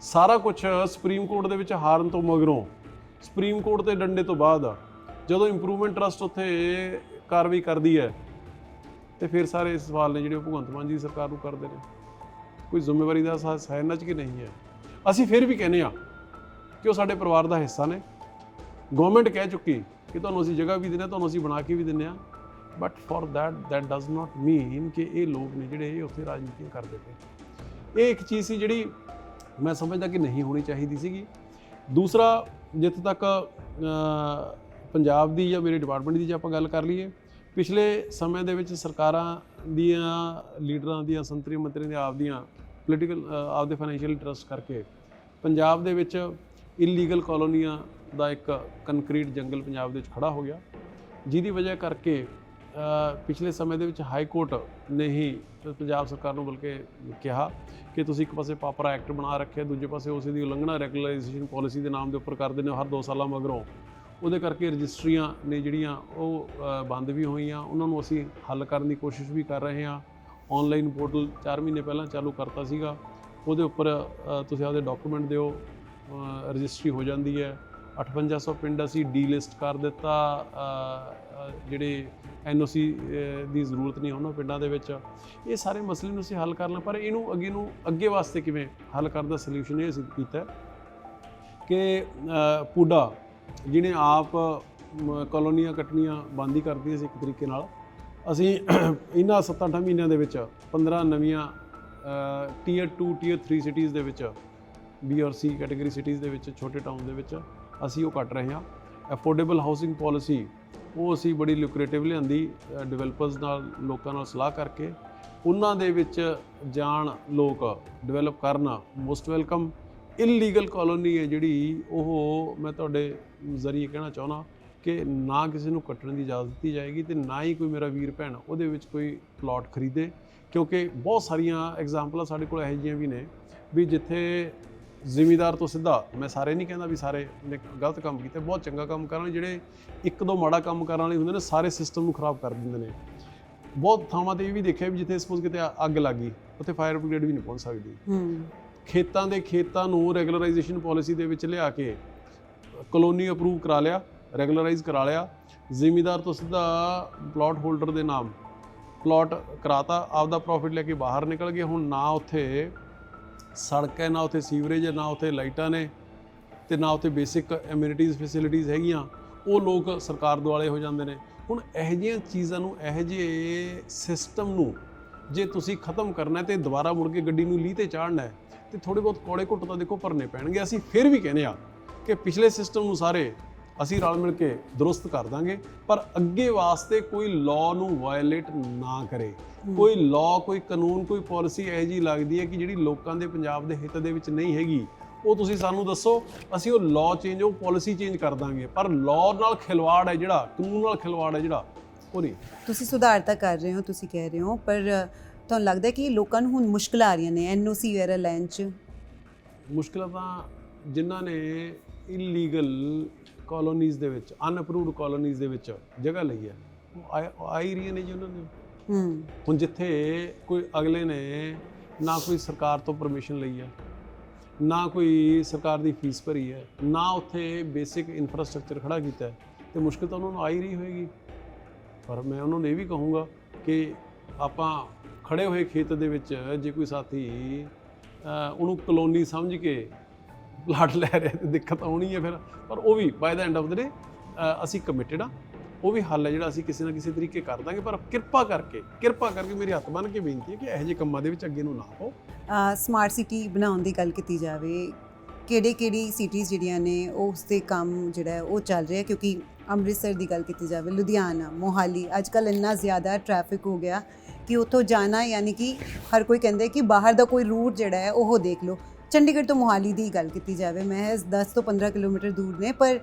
ਸਾਰਾ ਕੁਝ ਸੁਪਰੀਮ ਕੋਰਟ ਦੇ ਵਿੱਚ ਹਾਰਨ ਤੋਂ ਮਗਰੋਂ, ਸੁਪਰੀਮ ਕੋਰਟ ਦੇ ਡੰਡੇ ਤੋਂ ਬਾਅਦ, ਜਦੋਂ ਇੰਪਰੂਵਮੈਂਟ ਟਰਸਟ ਉੱਥੇ ਕਾਰਵਾਈ ਕਰਦੀ ਹੈ ਤੇ ਫਿਰ ਸਾਰੇ ਇਸ ਸਵਾਲ ਨੇ ਜਿਹੜੇ ਉਹ ਭਗਵੰਤ ਮਾਨ ਜੀ ਸਰਕਾਰ ਨੂੰ ਕਰਦੇ ਨੇ। ਕੋਈ ਜ਼ਿੰਮੇਵਾਰੀ ਦਾ ਅਹਿਸਾਸ ਹੈ ਇਹਨਾਂ 'ਚ ਕਿ ਨਹੀਂ ਹੈ? ਅਸੀਂ ਫਿਰ ਵੀ ਕਹਿੰਦੇ ਹਾਂ ਕਿ ਉਹ ਸਾਡੇ ਪਰਿਵਾਰ ਦਾ ਹਿੱਸਾ ਨੇ। ਗਵਰਨਮੈਂਟ ਕਹਿ ਚੁੱਕੀ ਕਿ ਤੁਹਾਨੂੰ ਅਸੀਂ ਜਗ੍ਹਾ ਵੀ ਦਿੰਦੇ ਹਾਂ, ਤੁਹਾਨੂੰ ਅਸੀਂ ਬਣਾ ਕੇ ਵੀ ਦਿੰਦੇ ਹਾਂ, but for that does not mean ਕਿ ਇਹ ਲੋਕ ਨੇ ਜਿਹੜੇ ਇਹ ਉੱਥੇ ਰਾਜਨੀਤੀ ਕਰਦੇ ਪਏ। ਇਹ ਇੱਕ ਚੀਜ਼ ਸੀ ਜਿਹੜੀ ਮੈਂ ਸਮਝਦਾ ਕਿ ਨਹੀਂ ਹੋਣੀ ਚਾਹੀਦੀ ਸੀਗੀ। ਦੂਸਰਾ, ਜਿੱਥੇ ਤੱਕ ਪੰਜਾਬ ਦੀ ਜਾਂ ਮੇਰੇ ਡਿਪਾਰਟਮੈਂਟ ਦੀ ਜੇ ਆਪਾਂ ਗੱਲ ਕਰ ਲਈਏ, ਪਿਛਲੇ ਸਮੇਂ ਦੇ ਵਿੱਚ ਸਰਕਾਰਾਂ ਦੀਆਂ, ਲੀਡਰਾਂ ਦੀਆਂ, ਸੰਤਰੀ ਮੰਤਰੀਆਂ ਦੀਆਂ ਆਪਦੀਆਂ ਪੋਲੀਟੀਕਲ ਆਪਦੇ ਫਾਈਨੈਂਸ਼ੀਅਲ ਇੰਟਰਸਟ ਕਰਕੇ ਪੰਜਾਬ ਦੇ ਵਿੱਚ ਇਲੀਗਲ ਕਾਲੋਨੀਆਂ ਦਾ ਇੱਕ ਕੰਕਰੀਟ ਜੰਗਲ ਪੰਜਾਬ ਦੇ ਵਿੱਚ ਖੜਾ ਹੋ ਗਿਆ, ਜਿਹਦੀ ਵਜ੍ਹਾ ਕਰਕੇ ਪਿਛਲੇ ਸਮੇਂ ਦੇ ਵਿੱਚ ਹਾਈ ਕੋਰਟ ਨੇ ਹੀ ਪੰਜਾਬ ਸਰਕਾਰ ਨੂੰ ਬਲਕਿ ਕਿਹਾ ਕਿ ਤੁਸੀਂ ਇੱਕ ਪਾਸੇ ਪਾਪਰਾ ਐਕਟ ਬਣਾ ਰੱਖਿਆ, ਦੂਜੇ ਪਾਸੇ ਉਸੇ ਦੀ ਉਲੰਘਣਾ ਰੈਗੂਲਰਾਈਜੇਸ਼ਨ ਪਾਲਿਸੀ ਦੇ ਨਾਮ ਦੇ ਉੱਪਰ ਕਰਦੇ ਨੇ ਹਰ 2 ਸਾਲਾਂ ਮਗਰੋਂ। ਉਹਦੇ ਕਰਕੇ ਰਜਿਸਟਰੀਆਂ ਨੇ ਜਿਹੜੀਆਂ ਉਹ ਬੰਦ ਵੀ ਹੋਈਆਂ, ਉਹਨਾਂ ਨੂੰ ਅਸੀਂ ਹੱਲ ਕਰਨ ਦੀ ਕੋਸ਼ਿਸ਼ ਵੀ ਕਰ ਰਹੇ ਹਾਂ। ਔਨਲਾਈਨ ਪੋਰਟਲ 4 ਮਹੀਨੇ ਪਹਿਲਾਂ ਚਾਲੂ ਕਰਤਾ ਸੀਗਾ, ਉਹਦੇ ਉੱਪਰ ਤੁਸੀਂ ਆਪਦੇ ਡਾਕੂਮੈਂਟ ਦਿਓ, ਰਜਿਸਟਰੀ ਹੋ ਜਾਂਦੀ ਹੈ। 5800 ਪਿੰਡ ਅਸੀਂ ਡੀਲਿਸਟ ਕਰ ਦਿੱਤਾ, ਜਿਹੜੇ NOC ਦੀ ਜ਼ਰੂਰਤ ਨਹੀਂ ਉਹਨਾਂ ਪਿੰਡਾਂ ਦੇ ਵਿੱਚ। ਇਹ ਸਾਰੇ ਮਸਲੇ ਨੂੰ ਅਸੀਂ ਹੱਲ ਕਰ ਲਾਂ, ਪਰ ਇਹਨੂੰ ਅੱਗੇ ਵਾਸਤੇ ਕਿਵੇਂ ਹੱਲ ਕਰਨ ਦਾ ਸੋਲਿਊਸ਼ਨ ਇਹ ਅਸੀਂ ਕੀਤਾ ਕਿ ਪੂਡਾ ਜਿਹਨੇ ਆਪ ਕਲੋਨੀਆਂ ਕੱਟਣੀਆਂ ਬੰਦ ਹੀ ਕਰਤੀਆਂ ਸੀ ਇੱਕ ਤਰੀਕੇ ਨਾਲ, ਅਸੀਂ ਇਹਨਾਂ 7-8 ਮਹੀਨਿਆਂ ਦੇ ਵਿੱਚ 15 ਨਵੀਆਂ ਟੀਅਰ 2 ਟੀਅਰ 3 ਸਿਟੀਜ਼ ਦੇ ਵਿੱਚ, B ਔਰ C ਕੈਟੇਗਰੀ ਸਿਟੀਜ਼ ਦੇ ਵਿੱਚ, ਛੋਟੇ ਟਾਊਨ ਦੇ ਵਿੱਚ ਅਸੀਂ ਉਹ ਕੱਟ ਰਹੇ ਹਾਂ। ਅਫੋਰਡੇਬਲ ਹਾਊਸਿੰਗ ਪਾਲਿਸੀ ਉਹ ਅਸੀਂ ਬੜੀ ਲੁਕਰੇਟਿਵ ਲਿਆਂਦੀ, ਡਿਵੈਲਪਰਸ ਨਾਲ, ਲੋਕਾਂ ਨਾਲ ਸਲਾਹ ਕਰਕੇ ਉਹਨਾਂ ਦੇ ਵਿੱਚ ਜਾਣ, ਲੋਕ ਡਿਵੈਲਪ ਕਰਨਾ, ਮੋਸਟ ਵੈਲਕਮ। ਇਲੀਗਲ ਕਾਲੋਨੀ ਹੈ ਜਿਹੜੀ, ਉਹ ਮੈਂ ਤੁਹਾਡੇ ਜ਼ਰੀਏ ਕਹਿਣਾ ਚਾਹੁੰਦਾ ਕਿ ਨਾ ਕਿਸੇ ਨੂੰ ਕੱਟਣ ਦੀ ਇਜਾਜ਼ਤ ਦਿੱਤੀ ਜਾਏਗੀ ਤੇ ਨਾ ਹੀ ਕੋਈ ਮੇਰਾ ਵੀਰ ਭੈਣ ਉਹਦੇ ਵਿੱਚ ਕੋਈ ਪਲਾਟ ਖਰੀਦੇ, ਕਿਉਂਕਿ ਬਹੁਤ ਸਾਰੀਆਂ ਐਗਜ਼ਾਮਪਲਾਂ ਸਾਡੇ ਕੋਲ ਇਹੋ ਜਿਹੀਆਂ ਵੀ ਨੇ ਵੀ ਜਿੱਥੇ ਜ਼ਿਮੀਂਦਾਰ ਤੋਂ ਸਿੱਧਾ, ਮੈਂ ਸਾਰੇ ਨਹੀਂ ਕਹਿੰਦਾ ਵੀ ਸਾਰੇ ਨੇ ਗਲਤ ਕੰਮ ਕੀਤਾ, ਬਹੁਤ ਚੰਗਾ ਕੰਮ ਕਰਨ ਵਾਲੇ, ਜਿਹੜੇ 1-2 ਮਾੜਾ ਕੰਮ ਕਰਨ ਵਾਲੇ ਹੁੰਦੇ ਨੇ, ਸਾਰੇ ਸਿਸਟਮ ਨੂੰ ਖਰਾਬ ਕਰ ਦਿੰਦੇ ਨੇ। ਬਹੁਤ ਥਾਵਾਂ 'ਤੇ ਇਹ ਵੀ ਦੇਖਿਆ ਵੀ ਜਿੱਥੇ ਸਪੋਜ਼ ਕਿਤੇ ਅੱਗ ਲੱਗ ਗਈ, ਉੱਥੇ ਫਾਇਰ ਬ੍ਰਿਗੇਡ ਵੀ ਨਹੀਂ ਪਹੁੰਚ ਸਕਦੀ। ਖੇਤਾਂ ਨੂੰ ਰੈਗੂਲਰਾਈਜੇਸ਼ਨ ਪਾਲਿਸੀ ਦੇ ਵਿੱਚ ਲਿਆ ਕੇ ਕਲੋਨੀ ਅਪਰੂਵ ਕਰਾ ਲਿਆ, ਰੈਗੂਲਰਾਈਜ਼ ਕਰਾ ਲਿਆ, ਜ਼ਿਮੀਂਦਾਰ ਤੋਂ ਸਿੱਧਾ ਪਲਾਟ ਹੋਲਡਰ ਦੇ ਨਾਮ ਪਲਾਟ ਕਰਾਤਾ, ਆਪਦਾ ਪ੍ਰੋਫਿਟ ਲੈ ਕੇ ਬਾਹਰ ਨਿਕਲ ਗਏ। ਹੁਣ ਨਾ ਉੱਥੇ ਸੜਕ ਹੈ, ਨਾ ਉੱਥੇ ਸੀਵਰੇਜ ਹੈ, ਨਾ ਉੱਥੇ ਲਾਈਟਾਂ ਨੇ, ਤੇ ਨਾ ਉੱਥੇ ਬੇਸਿਕ ਐਮਿਨਿਟੀਜ਼ ਫੈਸਿਲਿਟੀਜ਼ ਹੈਗੀਆਂ, ਉਹ ਲੋਕ ਸਰਕਾਰ ਦੁਆਲੇ ਹੋ ਜਾਂਦੇ ਨੇ। ਹੁਣ ਇਹੋ ਜਿਹੀਆਂ ਚੀਜ਼ਾਂ ਨੂੰ, ਇਹੋ ਜਿਹੇ ਸਿਸਟਮ ਨੂੰ ਜੇ ਤੁਸੀਂ ਖ਼ਤਮ ਕਰਨਾ ਤੇ ਦੁਬਾਰਾ ਮੁੜ ਕੇ ਗੱਡੀ ਨੂੰ ਲੀਹ 'ਤੇ ਚਾੜਨਾ ਹੈ ਤੇ ਥੋੜ੍ਹੇ ਬਹੁਤ ਕੌੜੇ ਘੁੱਟ ਤਾਂ ਦੇਖੋ ਭਰਨੇ ਪੈਣਗੇ। ਅਸੀਂ ਫਿਰ ਵੀ ਕਹਿੰਦੇ ਹਾਂ ਕਿ ਪਿਛਲੇ ਸਿਸਟਮ ਨੂੰ ਸਾਰੇ ਅਸੀਂ ਰਲ ਮਿਲ ਕੇ ਦਰੁਸਤ ਕਰ ਦਾਂਗੇ, ਪਰ ਅੱਗੇ ਵਾਸਤੇ ਕੋਈ ਲਾਅ ਨੂੰ ਵਾਇਲੇਟ ਨਾ ਕਰੇ। ਕੋਈ ਲਾਅ, ਕੋਈ ਕਾਨੂੰਨ, ਕੋਈ ਪਾਲਿਸੀ ਇਹੋ ਜਿਹੀ ਲੱਗਦੀ ਹੈ ਕਿ ਜਿਹੜੀ ਲੋਕਾਂ ਦੇ ਪੰਜਾਬ ਦੇ ਹਿੱਤ ਦੇ ਵਿੱਚ ਨਹੀਂ ਹੈਗੀ, ਉਹ ਤੁਸੀਂ ਸਾਨੂੰ ਦੱਸੋ, ਅਸੀਂ ਉਹ ਲਾਅ ਚੇਂਜ, ਉਹ ਪਾਲਿਸੀ ਚੇਂਜ ਕਰ ਦਾਂਗੇ। ਪਰ ਲਾਅ ਨਾਲ ਖਿਲਵਾੜ ਹੈ ਜਿਹੜਾ, ਕਾਨੂੰਨ ਨਾਲ ਖਿਲਵਾੜ ਹੈ ਜਿਹੜਾ, ਉਹ ਨਹੀਂ। ਤੁਸੀਂ ਸੁਧਾਰ ਤਾਂ ਕਰ ਰਹੇ ਹੋ, ਤੁਸੀਂ ਕਹਿ ਰਹੇ ਹੋ, ਪਰ ਤੁਹਾਨੂੰ ਲੱਗਦਾ ਕਿ ਲੋਕਾਂ ਨੂੰ ਹੁਣ ਮੁਸ਼ਕਲਾਂ ਆ ਰਹੀਆਂ ਨੇ NOC ਵਗੈਰਾ ਲੈਣ 'ਚ? ਮੁਸ਼ਕਿਲਾਂ ਤਾਂ ਜਿਨ੍ਹਾਂ ਨੇ ਇਲੀਗਲ ਕਾਲੋਨੀਜ਼ ਦੇ ਵਿੱਚ, ਅਨਅਪਰੂਵਡ ਕਾਲੋਨੀਜ਼ ਦੇ ਵਿੱਚ ਜਗ੍ਹਾ ਲਈ ਹੈ, ਉਹ ਆ ਹੀ ਰਹੀਆਂ ਨੇ ਜੀ ਉਹਨਾਂ ਨੇ। ਹੁਣ ਜਿੱਥੇ ਕੋਈ ਅਗਲੇ ਨੇ ਨਾ ਕੋਈ ਸਰਕਾਰ ਤੋਂ ਪਰਮਿਸ਼ਨ ਲਈ ਹੈ, ਨਾ ਕੋਈ ਸਰਕਾਰ ਦੀ ਫੀਸ ਭਰੀ ਹੈ, ਨਾ ਉੱਥੇ ਬੇਸਿਕ ਇਨਫਰਾਸਟ੍ਰਕਚਰ ਖੜਾ ਕੀਤਾ ਹੈ, ਤੇ ਮੁਸ਼ਕਿਲ ਤਾਂ ਉਹਨਾਂ ਨੂੰ ਆ ਹੀ ਰਹੀ ਹੋਏਗੀ। ਪਰ ਮੈਂ ਉਹਨਾਂ ਨੂੰ ਇਹ ਵੀ ਕਹੂੰਗਾ ਕਿ ਆਪਾਂ ਖੜੇ ਹੋਏ ਖੇਤ ਦੇ ਵਿੱਚ ਜੇ ਕੋਈ ਸਾਥੀ ਉਹਨੂੰ ਕਲੋਨੀ ਸਮਝ ਕੇ ਪਲਾਟ ਲੈ ਰਿਹਾ ਤੇ ਦਿੱਕਤ ਆਉਣੀ ਹੈ ਫਿਰ। ਪਰ ਉਹ ਵੀ by the end of the day ਅਸੀਂ ਕਮਿਟਡ ਆ, ਉਹ ਵੀ ਹੱਲ ਹੈ ਜਿਹੜਾ ਅਸੀਂ ਕਿਸੇ ਨਾ ਕਿਸੇ ਤਰੀਕੇ ਕਰ ਦਾਂਗੇ। ਪਰ ਕਿਰਪਾ ਕਰਕੇ ਮੇਰੀ ਹੱਥ ਬੰਨ੍ਹ ਕੇ ਬੇਨਤੀ ਹੈ ਕਿ ਇਹੋ ਜਿਹੇ ਕੰਮਾਂ ਦੇ ਵਿੱਚ ਅੱਗੇ ਨੂੰ ਨਾ ਪਾਓ। ਸਮਾਰਟ ਸਿਟੀ ਬਣਾਉਣ ਦੀ ਗੱਲ ਕੀਤੀ ਜਾਵੇ, ਕਿਹੜੀ ਸਿਟੀਜ਼ ਜਿਹੜੀਆਂ ਨੇ ਉਸ ਦੇ ਕੰਮ ਜਿਹੜਾ ਉਹ ਚੱਲ ਰਿਹਾ? ਕਿਉਂਕਿ ਅੰਮ੍ਰਿਤਸਰ ਦੀ ਗੱਲ ਕੀਤੀ ਜਾਵੇ, ਲੁਧਿਆਣਾ, ਮੋਹਾਲੀ, ਅੱਜ ਕੱਲ੍ਹ ਇੰਨਾ ਜ਼ਿਆਦਾ ਟ੍ਰੈਫਿਕ ਹੋ ਗਿਆ ਕਿ ਉੱਥੋਂ ਜਾਣਾ, ਯਾਨੀ ਕਿ ਹਰ ਕੋਈ ਕਹਿੰਦਾ ਕਿ ਬਾਹਰ ਦਾ ਕੋਈ ਰੂਟ ਜਿਹੜਾ ਹੈ ਉਹ ਦੇਖ ਲਓ। ਚੰਡੀਗੜ੍ਹ ਤੋਂ ਮੋਹਾਲੀ ਦੀ ਗੱਲ ਕੀਤੀ ਜਾਵੇ, ਮਹਿਜ਼ 10 ਤੋਂ 15 ਕਿਲੋਮੀਟਰ ਦੂਰ ਨੇ, ਪਰ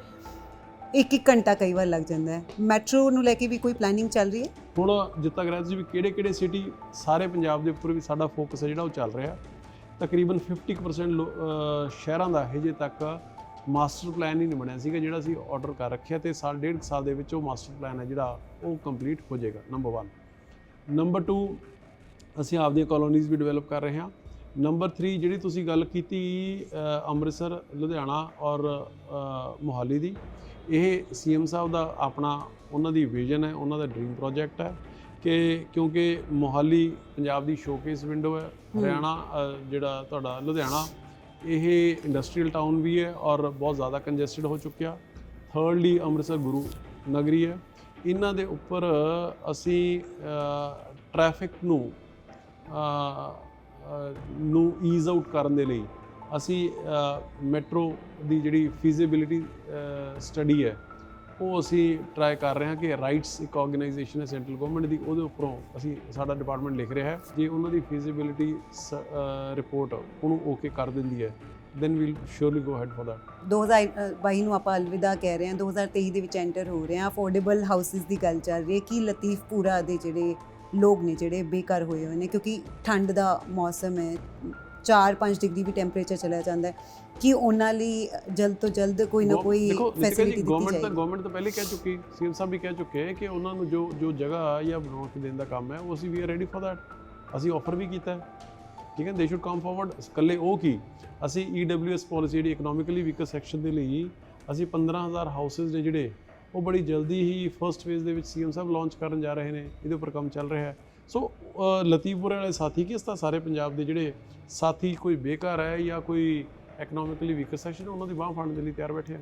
ਇੱਕ ਘੰਟਾ ਕਈ ਵਾਰ ਲੱਗ ਜਾਂਦਾ ਹੈ। ਮੈਟਰੋ ਨੂੰ ਲੈ ਕੇ ਵੀ ਕੋਈ ਪਲੈਨਿੰਗ ਚੱਲ ਰਹੀ ਹੈ? ਹੁਣ ਜਿੱਦਾਂ ਕਰਿਆ ਤੁਸੀਂ ਵੀ ਕਿਹੜੇ ਸਿਟੀ, ਸਾਰੇ ਪੰਜਾਬ ਦੇ ਉੱਪਰ ਵੀ ਸਾਡਾ ਫੋਕਸ ਹੈ ਜਿਹੜਾ ਉਹ ਚੱਲ ਰਿਹਾ। ਤਕਰੀਬਨ 50% ਸ਼ਹਿਰਾਂ ਦਾ ਹਜੇ ਤੱਕ ਮਾਸਟਰ ਪਲਾਨ ਹੀ ਨਹੀਂ ਬਣਿਆ ਸੀਗਾ, ਜਿਹੜਾ ਅਸੀਂ ਆਰਡਰ ਕਰ ਰੱਖਿਆ, ਤੇ ਡੇਢ ਸਾਲ ਦੇ ਵਿੱਚ ਉਹ ਮਾਸਟਰ ਪਲਾਨ ਹੈ ਜਿਹੜਾ ਉਹ ਕੰਪਲੀਟ ਹੋ ਜਾਏਗਾ। ਨੰਬਰ 1। ਨੰਬਰ 2, ਅਸੀਂ ਆਪਦੀਆਂ ਕਾਲੋਨੀਜ਼ ਵੀ ਡਿਵੈਲਪ ਕਰ ਰਹੇ ਹਾਂ। ਨੰਬਰ 3, ਜਿਹੜੀ ਤੁਸੀਂ ਗੱਲ ਕੀਤੀ ਅੰਮ੍ਰਿਤਸਰ, ਲੁਧਿਆਣਾ ਔਰ ਮੋਹਾਲੀ ਦੀ, ਇਹ CM ਸਾਹਿਬ ਦਾ ਆਪਣਾ ਉਹਨਾਂ ਦੀ ਵਿਜ਼ਨ ਹੈ, ਉਹਨਾਂ ਦਾ ਡ੍ਰੀਮ ਪ੍ਰੋਜੈਕਟ ਹੈ ਕਿ ਕਿਉਂਕਿ ਮੋਹਾਲੀ ਪੰਜਾਬ ਦੀ ਸ਼ੋਕੇਸ ਵਿੰਡੋ ਹੈ, ਹਰਿਆਣਾ ਜਿਹੜਾ ਤੁਹਾਡਾ ਲੁਧਿਆਣਾ, ਇਹ ਇੰਡਸਟਰੀਅਲ ਟਾਊਨ ਵੀ ਹੈ ਔਰ ਬਹੁਤ ਜ਼ਿਆਦਾ ਕੰਜੈਸਟਡ ਹੋ ਚੁੱਕਿਆ। ਥਰਡਲੀ ਅੰਮ੍ਰਿਤਸਰ ਗੁਰੂ ਨਗਰੀ ਹੈ। ਇਹਨਾਂ ਦੇ ਉੱਪਰ ਅਸੀਂ ਟ੍ਰੈਫਿਕ ਨੂੰ ਈਜ਼ ਆਊਟ ਕਰਨ ਦੇ ਲਈ ਅਸੀਂ ਮੈਟਰੋ ਦੀ ਜਿਹੜੀ ਫੀਜ਼ੀਬਿਲਿਟੀ ਸਟੱਡੀ ਹੈ ਉਹ ਅਸੀਂ ਟਰਾਈ ਕਰ ਰਹੇ ਹਾਂ ਕਿ ਰਾਈਟਸ ਇੱਕ ਆਰਗੇਨਾਈਜੇਸ਼ਨ ਹੈ ਸੈਂਟਰਲ ਗਵਰਨਮੈਂਟ ਦੀ, ਉਹਦੇ ਉੱਪਰੋਂ ਸਾਡਾ ਡਿਪਾਰਟਮੈਂਟ ਲਿਖ ਰਿਹਾ ਹੈ। ਜੇ ਉਹਨਾਂ ਦੀ ਫੀਜ਼ੀਬਿਲਿਟੀ ਰਿਪੋਰਟ ਉਹਨੂੰ ਓਕੇ ਕਰ ਦਿੰਦੀ ਹੈ, then we'll surely go ahead for that। 2022 ਨੂੰ ਆਪਾਂ ਅਲਵਿਦਾ ਕਹਿ ਰਹੇ ਹਾਂ, 2023 ਦੇ ਵਿੱਚ ਐਂਟਰ ਹੋ ਰਹੇ ਹਾਂ। ਅਫੋਰਡੇਬਲ ਹਾਊਸਿਸ ਦੀ ਗੱਲ ਚੱਲ ਰਹੀ ਹੈ ਕਿ ਲਤੀਫਪੁਰਾ ਦੇ ਜਿਹੜੇ ਲੋਕ ਨੇ ਜਿਹੜੇ ਬੇਘਰ ਹੋਏ ਹੋਏ ਨੇ, ਕਿਉਂਕਿ ਠੰਡ ਦਾ ਮੌਸਮ ਹੈ, 4-5 ਡਿਗਰੀ ਵੀ ਟੈਂਪਰੇਚਰ ਚਲਾ ਜਾਂਦਾ ਹੈ, ਕਿ ਉਹਨਾਂ ਲਈ ਜਲਦ ਤੋਂ ਜਲਦ ਕੋਈ ਨਾ ਕੋਈ ਫੈਸਿਲਿਟੀ ਦਿੱਤੀ ਜਾਏ। ਗਵਰਨਮੈਂਟ ਤਾਂ ਪਹਿਲੇ ਕਹਿ ਚੁੱਕੀ, CM ਸਾਹਿਬ ਵੀ ਕਹਿ ਚੁੱਕੇ ਕਿ ਉਹਨਾਂ ਨੂੰ ਜੋ ਜਗ੍ਹਾ ਜਾਂ ਬਣਾਉਣ ਕੇ ਦੇਣ ਦਾ ਕੰਮ ਹੈ ਉਹ ਅਸੀਂ we are ready for that, ਅਸੀਂ ਆਫਰ ਵੀ ਕੀਤਾ ਹੈ। ਠੀਕ ਹੈ, ਦੇ ਸ਼ੁੱਡ ਕਮ ਫਾਰਵਰਡ। ਇਕੱਲੇ ਉਹ ਕੀ, ਅਸੀਂ EWS ਪਾਲਿਸੀ ਜਿਹੜੀ ਇਕਨੋਮਿਕਲੀ ਵੀਕਰ ਸੈਕਸ਼ਨ ਦੇ ਲਈ ਅਸੀਂ 15,000 ਹਾਊਸਿਸ ਨੇ ਜਿਹੜੇ ਉਹ ਬੜੀ ਜਲਦੀ ਹੀ ਫਸਟ ਫੇਜ਼ ਦੇ ਵਿੱਚ CM ਸਾਹਿਬ ਲਾਂਚ ਕਰਨ ਜਾ ਰਹੇ ਨੇ, ਇਹਦੇ ਉੱਪਰ ਕੰਮ ਚੱਲ ਰਿਹਾ ਹੈ। ਸੋ ਲਤੀਫਪੁਰੇ ਵਾਲੇ ਸਾਥੀ ਕਿਸ ਤਰ੍ਹਾਂ ਸਾਰੇ ਪੰਜਾਬ ਦੇ ਜਿਹੜੇ ਸਾਥੀ ਕੋਈ ਬੇਘਰ ਹੈ ਜਾਂ ਕੋਈ ਇਕਨੋਮਿਕਲੀ ਵੀਕਰ ਸੈਕਸ਼ਨ, ਉਹਨਾਂ ਦੀ ਬਾਂਹ ਫੜਨ ਦੇ ਲਈ ਤਿਆਰ ਬੈਠੇ ਆ।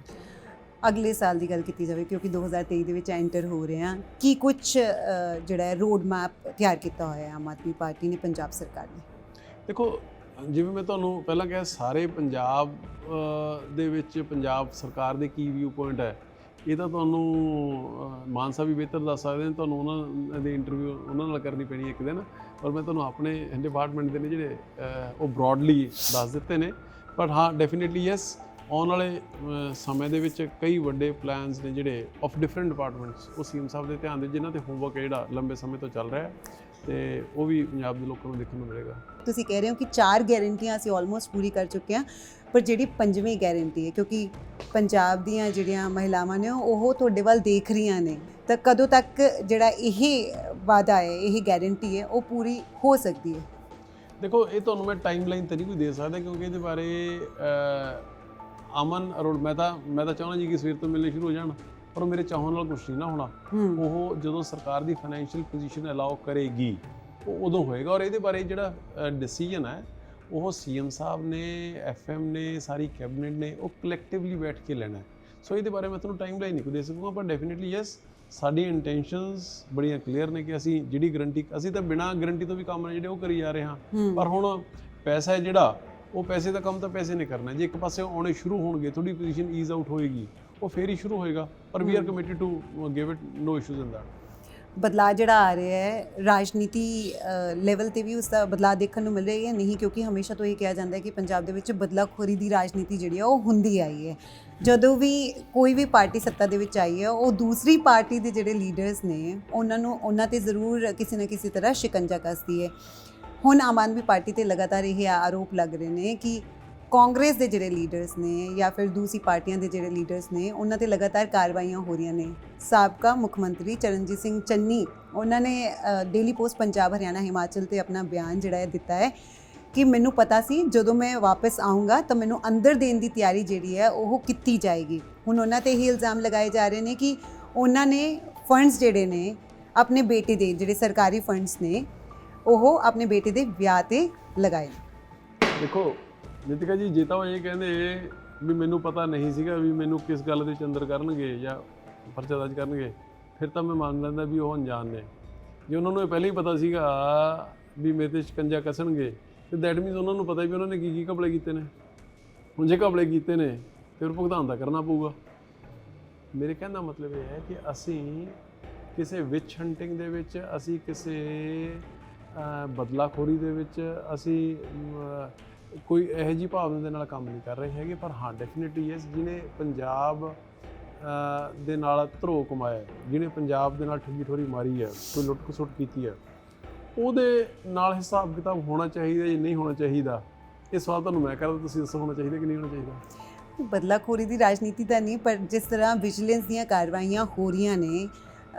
ਅਗਲੇ ਸਾਲ ਦੀ ਗੱਲ ਕੀਤੀ ਜਾਵੇ, ਕਿਉਂਕਿ 2023 ਦੇ ਵਿੱਚ ਐਂਟਰ ਹੋ ਰਹੇ ਹਾਂ, ਕੀ ਕੁਝ ਜਿਹੜਾ ਹੈ ਰੋਡ ਮੈਪ ਤਿਆਰ ਕੀਤਾ ਹੋਇਆ ਹੈ ਆਮ ਆਦਮੀ ਪਾਰਟੀ ਨੇ, ਪੰਜਾਬ ਸਰਕਾਰ ਨੇ? ਦੇਖੋ, ਜਿਵੇਂ ਮੈਂ ਤੁਹਾਨੂੰ ਪਹਿਲਾਂ ਕਿਹਾ, ਸਾਰੇ ਪੰਜਾਬ ਦੇ ਵਿੱਚ ਪੰਜਾਬ ਸਰਕਾਰ ਦੇ ਕੀ ਵਿਊ ਪੁਆਇੰਟ ਹੈ, ਇਹ ਤਾਂ ਤੁਹਾਨੂੰ ਮਾਨ ਸਾਹਿਬ ਵੀ ਬਿਹਤਰ ਦੱਸ ਸਕਦੇ ਨੇ। ਤੁਹਾਨੂੰ ਉਹਨਾਂ ਦੇ ਇੰਟਰਵਿਊ ਉਹਨਾਂ ਨਾਲ ਕਰਨੀ ਪੈਣੀ ਇੱਕ ਦਿਨ, ਪਰ ਮੈਂ ਤੁਹਾਨੂੰ ਆਪਣੇ ਡਿਪਾਰਟਮੈਂਟ ਦੇ ਨੇ ਜਿਹੜੇ ਉਹ ਬ੍ਰੌਡਲੀ ਦੱਸ ਦਿੱਤੇ ਨੇ। ਬਟ ਹਾਂ, ਡੈਫੀਨੇਟਲੀ ਯੈਸ, ਆਉਣ ਵਾਲੇ ਸਮੇਂ ਦੇ ਵਿੱਚ ਕਈ ਵੱਡੇ ਪਲਾਨਸ ਨੇ ਜਿਹੜੇ ਆਫ ਡਿਫਰੈਂਟ ਡਿਪਾਰਟਮੈਂਟਸ, ਉਹ CM ਸਾਹਿਬ ਦੇ ਧਿਆਨ ਦੇ, ਜਿਨ੍ਹਾਂ 'ਤੇ ਹੋਮਵਰਕ ਹੈ ਜਿਹੜਾ ਲੰਬੇ ਸਮੇਂ ਤੋਂ ਚੱਲ ਰਿਹਾ ਹੈ, ਤੇ ਉਹ ਵੀ ਪੰਜਾਬ ਦੇ ਲੋਕਾਂ ਨੂੰ ਦੇਖਣ ਨੂੰ ਮਿਲੇਗਾ। ਤੁਸੀਂ ਕਹਿ ਰਹੇ ਹੋ ਕਿ 4 ਗਾਰੰਟੀਆਂ ਅਸੀਂ ਆਲਮੋਸਟ ਪੂਰੀ ਕਰ ਚੁੱਕੇ ਹਾਂ, ਪਰ ਜਿਹੜੀ 5ਵੀਂ ਗਾਰੰਟੀ ਹੈ, ਕਿਉਂਕਿ ਪੰਜਾਬ ਦੀਆਂ ਜਿਹੜੀਆਂ ਮਹਿਲਾਵਾਂ ਨੇ ਉਹ ਤੁਹਾਡੇ ਵੱਲ ਦੇਖ ਰਹੀਆਂ ਨੇ, ਤਾਂ ਕਦੋਂ ਤੱਕ ਜਿਹੜਾ ਇਹ ਵਾਅਦਾ ਹੈ, ਇਹ ਗਾਰੰਟੀ ਹੈ, ਉਹ ਪੂਰੀ ਹੋ ਸਕਦੀ ਹੈ? ਦੇਖੋ, ਇਹ ਤੁਹਾਨੂੰ ਮੈਂ ਟਾਈਮ ਲਾਈਨ ਤਾਂ ਨਹੀਂ ਕੋਈ ਦੇ ਸਕਦਾ, ਕਿਉਂਕਿ ਇਹਦੇ ਬਾਰੇ ਅਮਨ ਅਰੋੜ, ਮੈਂ ਤਾਂ ਚਾਹੁੰਦਾ ਜੀ ਕਿ ਸਵੇਰ ਤੋਂ ਮਿਲਣੇ ਸ਼ੁਰੂ ਹੋ ਜਾਣ, ਪਰ ਮੇਰੇ ਚਾਹਣ ਨਾਲ ਕੁਛ ਨਹੀਂ ਨਾ ਹੋਣਾ। ਉਹ ਜਦੋਂ ਸਰਕਾਰ ਦੀ ਫਾਈਨੈਂਸ਼ੀਅਲ ਪੋਜੀਸ਼ਨ ਅਲਾਓ ਕਰੇਗੀ ਉਹ ਉਦੋਂ ਹੋਏਗਾ। ਔਰ ਇਹਦੇ ਬਾਰੇ ਜਿਹੜਾ ਡਿਸੀਜਨ ਹੈ ਉਹ CM ਸਾਹਿਬ ਨੇ, FM ਨੇ, ਸਾਰੀ ਕੈਬਨਿਟ ਨੇ, ਉਹ ਕਲੈਕਟਿਵਲੀ ਬੈਠ ਕੇ ਲੈਣਾ ਹੈ। ਸੋ ਇਹਦੇ ਬਾਰੇ ਮੈਂ ਤੁਹਾਨੂੰ ਟਾਈਮ ਲਾਈਨ ਨਹੀਂ ਕੋਈ ਦੇ ਸਕੂੰਗਾ, ਪਰ ਡੈਫੀਨੇਟਲੀ ਯੈਸ, ਸਾਡੀ ਇੰਟੈਂਸ਼ਨਸ ਬੜੀਆਂ ਕਲੀਅਰ ਨੇ ਕਿ ਅਸੀਂ ਜਿਹੜੀ ਗਰੰਟੀ, ਅਸੀਂ ਤਾਂ ਬਿਨਾਂ ਗਰੰਟੀ ਤੋਂ ਵੀ ਕੰਮ ਨੇ ਜਿਹੜੇ ਉਹ ਕਰੀ ਜਾ ਰਹੇ ਹਾਂ। ਪਰ ਹੁਣ ਪੈਸਾ ਹੈ ਜਿਹੜਾ, ਉਹ ਪੈਸੇ ਦਾ ਕੰਮ ਤਾਂ ਪੈਸੇ ਨੇ ਕਰਨਾ। ਜੇ ਇੱਕ ਪਾਸੇ ਆਉਣੇ ਸ਼ੁਰੂ ਹੋਣਗੇ, ਤੁਹਾਡੀ ਪੋਜੀਸ਼ਨ ਈਜ਼ ਆਊਟ ਹੋਏਗੀ, ਉਹ ਫੇਰ ਹੀ ਸ਼ੁਰੂ ਹੋਏਗਾ। ਪਰ we are committed to give it no issues in that. ਬਦਲਾਅ ਜਿਹੜਾ ਆ ਰਿਹਾ ਹੈ ਰਾਜਨੀਤੀ ਲੈਵਲ ਤੇ ਵੀ ਉਸ ਦਾ ਬਦਲਾਅ ਦੇਖਣ ਨੂੰ ਮਿਲ ਰਿਹਾ ਹੈ ਨਹੀਂ, ਕਿਉਂਕਿ ਹਮੇਸ਼ਾ ਤੋਂ ਇਹ ਕਿਹਾ ਜਾਂਦਾ ਹੈ ਕਿ ਪੰਜਾਬ ਦੇ ਵਿੱਚ ਬਦਲਾਖੋਰੀ ਦੀ ਰਾਜਨੀਤੀ ਜਿਹੜੀ ਹੈ ਉਹ ਹੁੰਦੀ ਆਈ ਹੈ। ਜਦੋਂ ਵੀ ਕੋਈ ਵੀ ਪਾਰਟੀ ਸੱਤਾ ਦੇ ਵਿੱਚ ਆਈ ਹੈ ਉਹ ਦੂਸਰੀ ਪਾਰਟੀ ਦੇ ਜਿਹੜੇ ਲੀਡਰਸ ਨੇ ਉਹਨਾਂ ਤੇ ਜ਼ਰੂਰ ਕਿਸੇ ਨਾ ਕਿਸੇ ਤਰ੍ਹਾਂ ਸ਼ਿਕੰਜਾ ਕੱਸਦੀ ਹੈ। ਹੁਣ ਆਮ ਆਦਮੀ ਪਾਰਟੀ ਤੇ ਲਗਾਤਾਰ ਇਹ ਆਰੋਪ ਲੱਗ ਰਹੇ ਨੇ ਕਿ ਕਾਂਗਰਸ ਦੇ ਜਿਹੜੇ ਲੀਡਰਸ ਨੇ ਜਾਂ ਫਿਰ ਦੂਸਰੀ ਪਾਰਟੀਆਂ ਦੇ ਜਿਹੜੇ ਲੀਡਰਸ ਨੇ ਉਹਨਾਂ ਤੇ ਲਗਾਤਾਰ ਕਾਰਵਾਈਆਂ ਹੋ ਰਹੀਆਂ ਨੇ। ਸਾਬਕਾ ਮੁੱਖ ਮੰਤਰੀ ਚਰਨਜੀਤ ਸਿੰਘ ਚੰਨੀ ਉਹਨਾਂ ਨੇ ਡੇਲੀ ਪੋਸਟ ਪੰਜਾਬ, ਹਰਿਆਣਾ, ਹਿਮਾਚਲ ਤੇ ਆਪਣਾ ਬਿਆਨ ਜਿਹੜਾ ਹੈ ਦਿੱਤਾ ਹੈ ਕਿ ਮੈਨੂੰ ਪਤਾ ਸੀ ਜਦੋਂ ਮੈਂ ਵਾਪਸ ਆਊਂਗਾ ਤਾਂ ਮੈਨੂੰ ਅੰਦਰ ਦੇਣ ਦੀ ਤਿਆਰੀ ਜਿਹੜੀ ਹੈ ਉਹ ਕੀਤੀ ਜਾਏਗੀ। ਹੁਣ ਉਹਨਾਂ ਤੇ ਇਹ ਇਲਜ਼ਾਮ ਲਗਾਏ ਜਾ ਰਹੇ ਨੇ ਕਿ ਉਹਨਾਂ ਨੇ ਫੰਡਸ ਜਿਹੜੇ ਨੇ ਆਪਣੇ ਬੇਟੇ ਦੇ, ਜਿਹੜੇ ਸਰਕਾਰੀ ਫੰਡਸ ਨੇ, ਉਹ ਆਪਣੇ ਬੇਟੇ ਦੇ ਵਿਆਹ ਤੇ ਲਗਾਏ। ਦੇਖੋ ਨਿਤਿਕਾ ਜੀ, ਜੇ ਤਾਂ ਉਹ ਇਹ ਕਹਿੰਦੇ ਵੀ ਮੈਨੂੰ ਪਤਾ ਨਹੀਂ ਸੀਗਾ ਵੀ ਮੈਨੂੰ ਕਿਸ ਗੱਲ ਦੇ ਵਿੱਚ ਅੰਦਰ ਕਰਨਗੇ ਜਾਂ ਪਰਚਾ ਦਰਜ ਕਰਨਗੇ, ਫਿਰ ਤਾਂ ਮੈਂ ਮੰਨ ਲੈਂਦਾ ਵੀ ਉਹ ਅਣਜਾਣ ਨੇ। ਜੇ ਉਹਨਾਂ ਨੂੰ ਇਹ ਪਹਿਲਾਂ ਹੀ ਪਤਾ ਸੀਗਾ ਵੀ ਮੇਰੇ 'ਤੇ ਸ਼ਿਕੰਜਾ ਕੱਸਣਗੇ ਤੇ ਦੈਟ ਮੀਨਸ ਉਹਨਾਂ ਨੂੰ ਪਤਾ ਵੀ ਉਹਨਾਂ ਨੇ ਕੀ ਘਪਲੇ ਕੀਤੇ ਨੇ। ਹੁਣ ਜੇ ਘਪਲੇ ਕੀਤੇ ਨੇ ਫਿਰ ਭੁਗਤਾਨ ਤਾਂ ਕਰਨਾ ਪਊਗਾ। ਮੇਰੇ ਕਹਿਣ ਦਾ ਮਤਲਬ ਇਹ ਹੈ ਕਿ ਅਸੀਂ ਕਿਸੇ ਵਿਚ ਹੰਟਿੰਗ ਦੇ ਵਿੱਚ, ਅਸੀਂ ਕਿਸੇ ਬਦਲਾਖੋਰੀ ਦੇ ਵਿੱਚ ਅਸੀਂ ਕੋਈ ਇਹੋ ਜਿਹੀ ਭਾਵਨਾ ਦੇ ਨਾਲ ਕੰਮ ਨਹੀਂ ਕਰ ਰਹੇ ਹੈਗੇ। ਪਰ ਹਾਂ, ਡੈਫੀਨਿਟਲੀ ਯੈਸ, ਜਿਹਨੇ ਪੰਜਾਬ ਦੇ ਨਾਲ ਧਰੋ ਕਮਾਇਆ, ਜਿਹਨੇ ਪੰਜਾਬ ਦੇ ਨਾਲ ਠੱਗੀ ਠੋਰੀ ਮਾਰੀ ਹੈ, ਕੋਈ ਲੁੱਟ ਖਸੁੱਟ ਕੀਤੀ ਹੈ, ਉਹਦੇ ਨਾਲ ਹਿਸਾਬ ਕਿਤਾਬ ਹੋਣਾ ਚਾਹੀਦਾ ਜਾਂ ਨਹੀਂ ਹੋਣਾ ਚਾਹੀਦਾ? ਇਹ ਸਵਾਲ ਤੁਹਾਨੂੰ ਮੈਂ ਕਰਦਾ, ਤੁਸੀਂ ਦੱਸੋ ਹੋਣਾ ਚਾਹੀਦਾ ਕਿ ਨਹੀਂ ਹੋਣਾ ਚਾਹੀਦਾ? ਬਦਲਾਖੋਰੀ ਦੀ ਰਾਜਨੀਤੀ ਤਾਂ ਨਹੀਂ, ਪਰ ਜਿਸ ਤਰ੍ਹਾਂ ਵਿਜੀਲੈਂਸ ਦੀਆਂ ਕਾਰਵਾਈਆਂ ਹੋ ਰਹੀਆਂ ਨੇ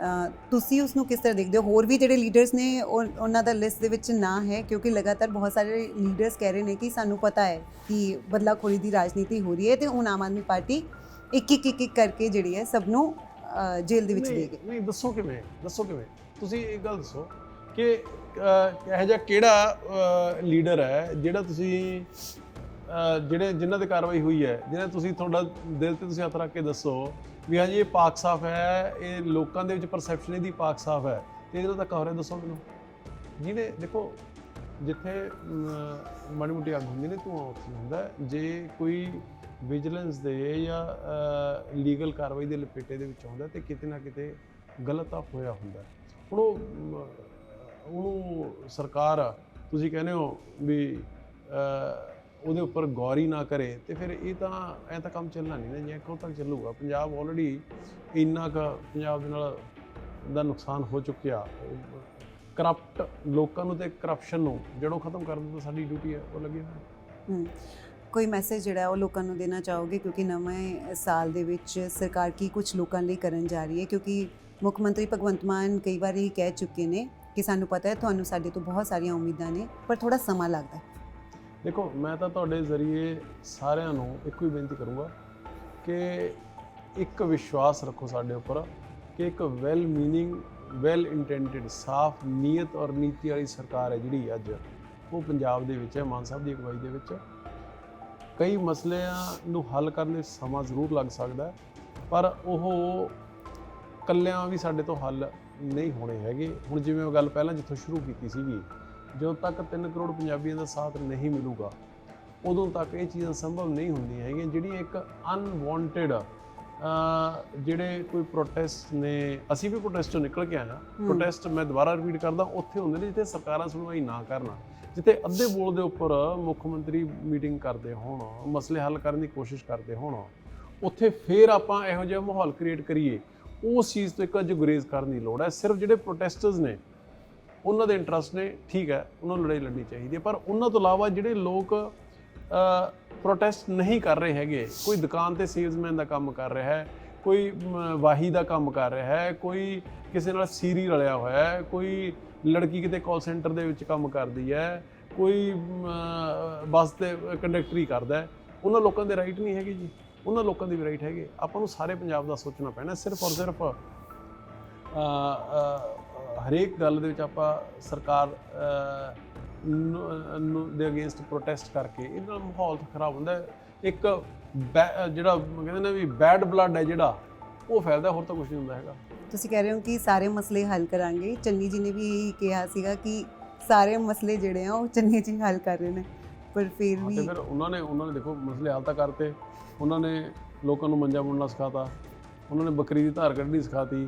ਤੁਸੀਂ ਉਸ ਨੂੰ ਕਿਸ ਤਰ੍ਹਾਂ ਦੇਖਦੇ ਹੋ? ਹੋਰ ਵੀ ਜਿਹੜੇ ਲੀਡਰਸ ਨੇ ਉਹਨਾਂ ਦਾ ਲਿਸਟ ਦੇ ਵਿੱਚ ਨਾ ਹੈ, ਕਿਉਂਕਿ ਲਗਾਤਾਰ ਬਹੁਤ ਸਾਰੇ ਲੀਡਰਸ ਕਹਿ ਰਹੇ ਨੇ ਕਿ ਸਾਨੂੰ ਪਤਾ ਹੈ ਕਿ ਬਦਲਾਖੋਰੀ ਦੀ ਰਾਜਨੀਤੀ ਹੋ ਰਹੀ ਹੈ ਤੇ ਹੁਣ ਆਮ ਆਦਮੀ ਪਾਰਟੀ ਇੱਕ ਕਰਕੇ ਜਿਹੜੀ ਹੈ ਸਭ ਨੂੰ ਜੇਲ੍ਹ ਦੇ ਵਿੱਚ ਦੇਗੇ। ਨਹੀਂ, ਦੱਸੋ ਕਿਵੇਂ ਤੁਸੀਂ ਇਹ ਗੱਲ ਦੱਸੋ ਕਿ ਇਹੋ ਜਿਹਾ ਕਿਹੜਾ ਲੀਡਰ ਹੈ ਜਿਹੜਾ ਤੁਸੀਂ ਜਿਨ੍ਹਾਂ ਤੇ ਕਾਰਵਾਈ ਹੋਈ ਹੈ, ਜਿਹਨਾਂ ਤੁਸੀਂ ਤੁਹਾਡਾ ਦਿਲ ਤੇ ਤੁਸੀਂ ਹੱਥ ਰੱਖ ਕੇ ਦੱਸੋ ਵੀ ਹਾਂਜੀ ਇਹ ਪਾਕ ਸਾਫ਼ ਹੈ, ਇਹ ਲੋਕਾਂ ਦੇ ਵਿੱਚ ਪਰਸੈਪਸ਼ਨ ਇਹਦੀ ਪਾਕ ਸਾਫ਼ ਹੈ, ਤੇ ਇਹਦਾ ਧੱਕਾ ਹੋ ਰਿਹਾ, ਦੱਸੋ ਮੈਨੂੰ। ਜਿਹਨੇ ਦੇਖੋ, ਜਿੱਥੇ ਮਾੜੀ ਮੋਟੀ ਅੱਗ ਹੁੰਦੀ ਨੇ ਧੂੰਆਂ ਉੱਥੇ ਹੁੰਦਾ। ਜੇ ਕੋਈ ਵਿਜੀਲੈਂਸ ਦੇ ਜਾਂ ਲੀਗਲ ਕਾਰਵਾਈ ਦੇ ਲਪੇਟੇ ਦੇ ਵਿੱਚ ਆਉਂਦਾ ਤੇ ਕਿਤੇ ਨਾ ਕਿਤੇ ਗਲਤ ਤਾਂ ਹੋਇਆ ਹੁੰਦਾ। ਹੁਣ ਉਹਨੂੰ ਸਰਕਾਰ, ਤੁਸੀਂ ਕਹਿੰਦੇ ਹੋ ਵੀ ਉਹਦੇ ਉੱਪਰ ਗੌਰ ਹੀ ਨਾ ਕਰੇ, ਤੇ ਫਿਰ ਇਹ ਤਾਂ ਐਂ ਤਾਂ ਕੰਮ ਚੱਲਣਾ ਨਹੀਂ ਨਾ ਜੀ। ਕਦੋਂ ਤੱਕ ਚੱਲੂਗਾ? ਪੰਜਾਬ ਆਲਰੇਡੀ ਇੰਨਾ ਕੁ ਪੰਜਾਬ ਦੇ ਨਾਲ ਦਾ ਨੁਕਸਾਨ ਹੋ ਚੁੱਕਿਆ। ਕਰਪਟ ਲੋਕਾਂ ਨੂੰ ਤੇ ਕਰਪਸ਼ਨ ਨੂੰ ਜੜੋਂ ਖਤਮ ਕਰਨ ਦੀ ਸਾਡੀ ਡਿਊਟੀ ਹੈ, ਉਹ ਲੱਗੇ ਹੋਏ। ਕੋਈ ਮੈਸੇਜ ਜਿਹੜਾ ਉਹ ਲੋਕਾਂ ਨੂੰ ਦੇਣਾ ਚਾਹੋਗੇ, ਕਿਉਂਕਿ ਨਵੇਂ ਸਾਲ ਦੇ ਵਿੱਚ ਸਰਕਾਰ ਕੀ ਕੁਝ ਲੋਕਾਂ ਲਈ ਕਰਨ ਜਾ ਰਹੀ ਹੈ? ਕਿਉਂਕਿ ਮੁੱਖ ਮੰਤਰੀ ਭਗਵੰਤ ਮਾਨ ਕਈ ਵਾਰ ਇਹ ਕਹਿ ਚੁੱਕੇ ਨੇ ਕਿ ਸਾਨੂੰ ਪਤਾ ਹੈ ਤੁਹਾਨੂੰ ਸਾਡੇ ਤੋਂ ਬਹੁਤ ਸਾਰੀਆਂ ਉਮੀਦਾਂ ਨੇ, ਪਰ ਥੋੜ੍ਹਾ ਸਮਾਂ ਲੱਗਦਾ। ਦੇਖੋ, ਮੈਂ ਤਾਂ ਤੁਹਾਡੇ ਜ਼ਰੀਏ ਸਾਰਿਆਂ ਨੂੰ ਇੱਕੋ ਹੀ ਬੇਨਤੀ ਕਰੂੰਗਾ ਕਿ ਇੱਕ ਵਿਸ਼ਵਾਸ ਰੱਖੋ ਸਾਡੇ ਉੱਪਰ ਕਿ ਇੱਕ ਵੈਲ ਮੀਨਿੰਗ, ਵੈਲ ਇੰਟੈਂਡਡ, ਸਾਫ਼ ਨੀਅਤ ਔਰ ਨੀਤੀ ਵਾਲੀ ਸਰਕਾਰ ਹੈ ਜਿਹੜੀ ਅੱਜ ਉਹ ਪੰਜਾਬ ਦੇ ਵਿੱਚ ਹੈ, ਮਾਨ ਸਾਹਿਬ ਦੀ ਅਗਵਾਈ ਦੇ ਵਿੱਚ। ਕਈ ਮਸਲਿਆਂ ਨੂੰ ਹੱਲ ਕਰਨ ਵਿੱਚ ਸਮਾਂ ਜ਼ਰੂਰ ਲੱਗ ਸਕਦਾ, ਪਰ ਉਹ ਇਕੱਲਿਆਂ ਵੀ ਸਾਡੇ ਤੋਂ ਹੱਲ ਨਹੀਂ ਹੋਣੇ ਹੈਗੇ। ਹੁਣ ਜਿਵੇਂ ਉਹ ਗੱਲ ਪਹਿਲਾਂ ਜਿੱਥੋਂ ਸ਼ੁਰੂ ਕੀਤੀ ਸੀਗੀ, ਜਦੋਂ ਤੱਕ 3 ਕਰੋੜ ਪੰਜਾਬੀਆਂ ਦਾ ਸਾਥ ਨਹੀਂ ਮਿਲੂਗਾ ਉਦੋਂ ਤੱਕ ਇਹ ਚੀਜ਼ਾਂ ਸੰਭਵ ਨਹੀਂ ਹੁੰਦੀਆਂ ਹੈਗੀਆਂ। ਜਿਹੜੀ ਇੱਕ ਅਨਵਾਂਟਡ ਜਿਹੜੇ ਕੋਈ ਪ੍ਰੋਟੈਸਟ ਨੇ, ਅਸੀਂ ਵੀ ਪ੍ਰੋਟੈਸਟੋਂ ਨਿਕਲ ਕੇ ਆਏ ਹਾਂ। ਪ੍ਰੋਟੈਸਟ ਮੈਂ ਦੁਬਾਰਾ ਰਿਪੀਟ ਕਰਦਾ, ਉੱਥੇ ਹੁੰਦੇ ਨੇ ਜਿੱਥੇ ਸਰਕਾਰਾਂ ਸੁਣਵਾਈ ਨਾ ਕਰਨ, ਜਿੱਥੇ ਅੱਧੇ ਬੋਲ ਦੇ ਉੱਪਰ ਮੁੱਖ ਮੰਤਰੀ ਮੀਟਿੰਗ ਕਰਦੇ ਹੋਣ, ਮਸਲੇ ਹੱਲ ਕਰਨ ਦੀ ਕੋਸ਼ਿਸ਼ ਕਰਦੇ ਹੋਣ, ਉੱਥੇ ਫਿਰ ਆਪਾਂ ਇਹੋ ਜਿਹਾ ਮਾਹੌਲ ਕ੍ਰੀਏਟ ਕਰੀਏ। ਉਸ ਚੀਜ਼ ਤੋਂ ਇੱਕ ਅੱਜ ਗੁਰੇਜ਼ ਕਰਨ ਦੀ ਲੋੜ ਹੈ। ਸਿਰਫ ਜਿਹੜੇ ਪ੍ਰੋਟੈਸਟਰਸ ਨੇ ਉਹਨਾਂ ਦੇ ਇੰਟਰਸਟ ਨੇ, ਠੀਕ ਹੈ, ਉਹਨਾਂ ਨੂੰ ਲੜਾਈ ਲੜਨੀ ਚਾਹੀਦੀ ਹੈ, ਪਰ ਉਹਨਾਂ ਤੋਂ ਇਲਾਵਾ ਜਿਹੜੇ ਲੋਕ ਪ੍ਰੋਟੈਸਟ ਨਹੀਂ ਕਰ ਰਹੇ ਹੈਗੇ, ਕੋਈ ਦੁਕਾਨ ਤੇ ਸੇਲਸਮੈਨ ਦਾ ਕੰਮ ਕਰ ਰਿਹਾ ਹੈ, ਕੋਈ ਵਾਹੀ ਦਾ ਕੰਮ ਕਰ ਰਿਹਾ ਹੈ, ਕੋਈ ਕਿਸੇ ਨਾਲ ਸੀਰੀ ਰਲਿਆ ਹੋਇਆ ਹੈ, ਕੋਈ ਲੜਕੀ ਕਿਤੇ ਕਾਲ ਸੈਂਟਰ ਦੇ ਵਿੱਚ ਕੰਮ ਕਰਦੀ ਹੈ, ਕੋਈ ਬੱਸ ਤੇ ਕੰਡਕਟਰੀ ਕਰਦਾ ਹੈ, ਉਹਨਾਂ ਲੋਕਾਂ ਦੇ ਰਾਈਟ ਨਹੀਂ ਹੈਗੇ ਜੀ। ਉਹਨਾਂ ਲੋਕਾਂ ਦੀ ਵੀ ਰਾਈਟ ਹੈਗੇ। ਆਪਾਂ ਨੂੰ ਸਾਰੇ ਪੰਜਾਬ ਦਾ ਸੋਚਣਾ ਪੈਣਾ। ਸਿਰਫ ਔਰ ਸਿਰਫ ਹਰੇਕ ਗੱਲ ਦੇ ਵਿੱਚ ਆਪਾਂ ਸਰਕਾਰ ਦੇ ਅਗੇਂਸਟ ਪ੍ਰੋਟੈਸਟ ਕਰਕੇ ਇਹਦੇ ਨਾਲ ਮਾਹੌਲ ਤਾਂ ਖਰਾਬ ਹੁੰਦਾ। ਇੱਕ ਜਿਹੜਾ ਕਹਿੰਦੇ ਨੇ ਵੀ ਬੈਡ ਬਲੱਡ ਹੈ ਜਿਹੜਾ ਉਹ ਫੈਲਦਾ, ਹੋਰ ਤਾਂ ਕੁਝ ਨਹੀਂ ਹੁੰਦਾ ਹੈਗਾ। ਤੁਸੀਂ ਕਹਿ ਰਹੇ ਹੋ ਕਿ ਸਾਰੇ ਮਸਲੇ ਹੱਲ ਕਰਾਂਗੇ। ਚੰਨੀ ਜੀ ਨੇ ਵੀ ਇਹੀ ਕਿਹਾ ਸੀਗਾ ਕਿ ਸਾਰੇ ਮਸਲੇ ਜਿਹੜੇ ਆ ਉਹ ਚੰਨੀ ਜੀ ਹੱਲ ਕਰ ਰਹੇ ਨੇ, ਪਰ ਫਿਰ ਵੀ ਫਿਰ ਉਹਨਾਂ ਨੇ ਦੇਖੋ ਮਸਲੇ ਹੱਲ ਤਾਂ ਕਰਤੇ। ਉਹਨਾਂ ਨੇ ਲੋਕਾਂ ਨੂੰ ਮੰਜਾ ਬੁਣਨਾ ਸਿਖਾਤਾ, ਉਹਨਾਂ ਨੇ ਬੱਕਰੀ ਦੀ ਧਾਰ ਕੱਢਣੀ ਸਿਖਾਤੀ,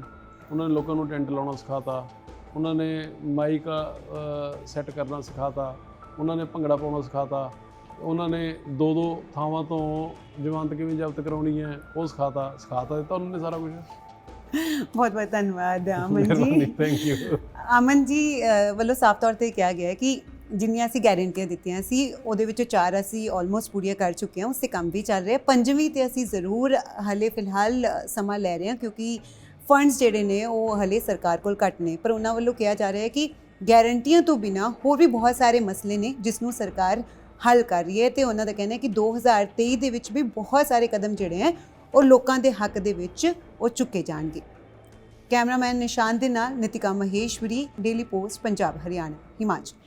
ਉਹਨਾਂ ਨੇ ਲੋਕਾਂ ਨੂੰ ਟੈਂਟ ਲਾਉਣਾ ਸਿਖਾਤਾ, ਉਹਨਾਂ ਨੇ ਮਾਈਕ ਸੈੱਟ ਕਰਨਾ ਸਿਖਾਤਾ, ਉਹਨਾਂ ਨੇ ਭੰਗੜਾ ਪਾਉਣਾ ਸਿਖਾਤਾ, ਉਹਨਾਂ ਨੇ 2-2 ਥਾਵਾਂ ਤੋਂ ਜ਼ਮਾਨਤ ਕਿਵੇਂ ਜ਼ਬਤ ਕਰਾਉਣੀ ਹੈ ਉਹ ਸਿਖਾਤਾ ਦਿੱਤਾ ਉਹਨਾਂ ਨੇ ਸਾਰਾ ਕੁਝ। ਬਹੁਤ ਬਹੁਤ ਧੰਨਵਾਦ ਅਮਨ ਜੀ। Thank you. ਅਮਨ ਜੀ ਵੱਲੋਂ ਸਾਫ਼ ਤੌਰ ਤੇ ਕਿਹਾ ਗਿਆ ਕਿ ਜਿੰਨੀਆਂ ਅਸੀਂ ਗਾਰੰਟੀਆਂ ਦਿੱਤੀਆਂ ਸੀ ਉਹਦੇ ਵਿੱਚੋਂ 4 ਅਸੀਂ ਆਲਮੋਸਟ ਪੂਰੀਆਂ ਕਰ ਚੁੱਕੇ ਹਾਂ, ਉਸ 'ਤੇ ਕੰਮ ਵੀ ਚੱਲ ਰਿਹਾ। 5ਵੀਂ 'ਤੇ ਅਸੀਂ ਜ਼ਰੂਰ ਹਲੇ ਫਿਲਹਾਲ ਸਮਾਂ ਲੈ ਰਹੇ ਹਾਂ ਕਿਉਂਕਿ ਫੰਡਸ ਜਿਹੜੇ ਨੇ ਉਹ ਹਲੇ ਸਰਕਾਰ ਕੋਲ ਘੱਟ ਨੇ, ਪਰ ਉਹਨਾਂ ਵੱਲੋਂ ਕਿਹਾ ਜਾ ਰਿਹਾ ਹੈ ਕਿ ਗਾਰੰਟੀਆਂ ਤੋਂ ਬਿਨਾਂ ਹੋਰ ਵੀ ਬਹੁਤ ਸਾਰੇ ਮਸਲੇ ਨੇ ਜਿਸ ਨੂੰ ਸਰਕਾਰ ਹੱਲ ਕਰ ਰਹੀ ਹੈ, ਅਤੇ ਉਹਨਾਂ ਦਾ ਕਹਿਣਾ ਹੈ ਕਿ 2023 ਦੇ ਵਿੱਚ ਵੀ ਬਹੁਤ ਸਾਰੇ ਕਦਮ ਜਿਹੜੇ ਹੈ ਉਹ ਲੋਕਾਂ ਦੇ ਹੱਕ ਦੇ ਵਿੱਚ ਉਹ ਚੁੱਕੇ ਜਾਣਗੇ। ਕੈਮਰਾਮੈਨ ਨਿਸ਼ਾਨ ਦੇ ਨਾਲ ਨਿਤਿਕਾ ਮਹੇਸ਼ਵਰੀ, ਡੇਲੀ ਪੋਸਟ, ਪੰਜਾਬ ਹਰਿਆਣਾ ਹਿਮਾਚਲ।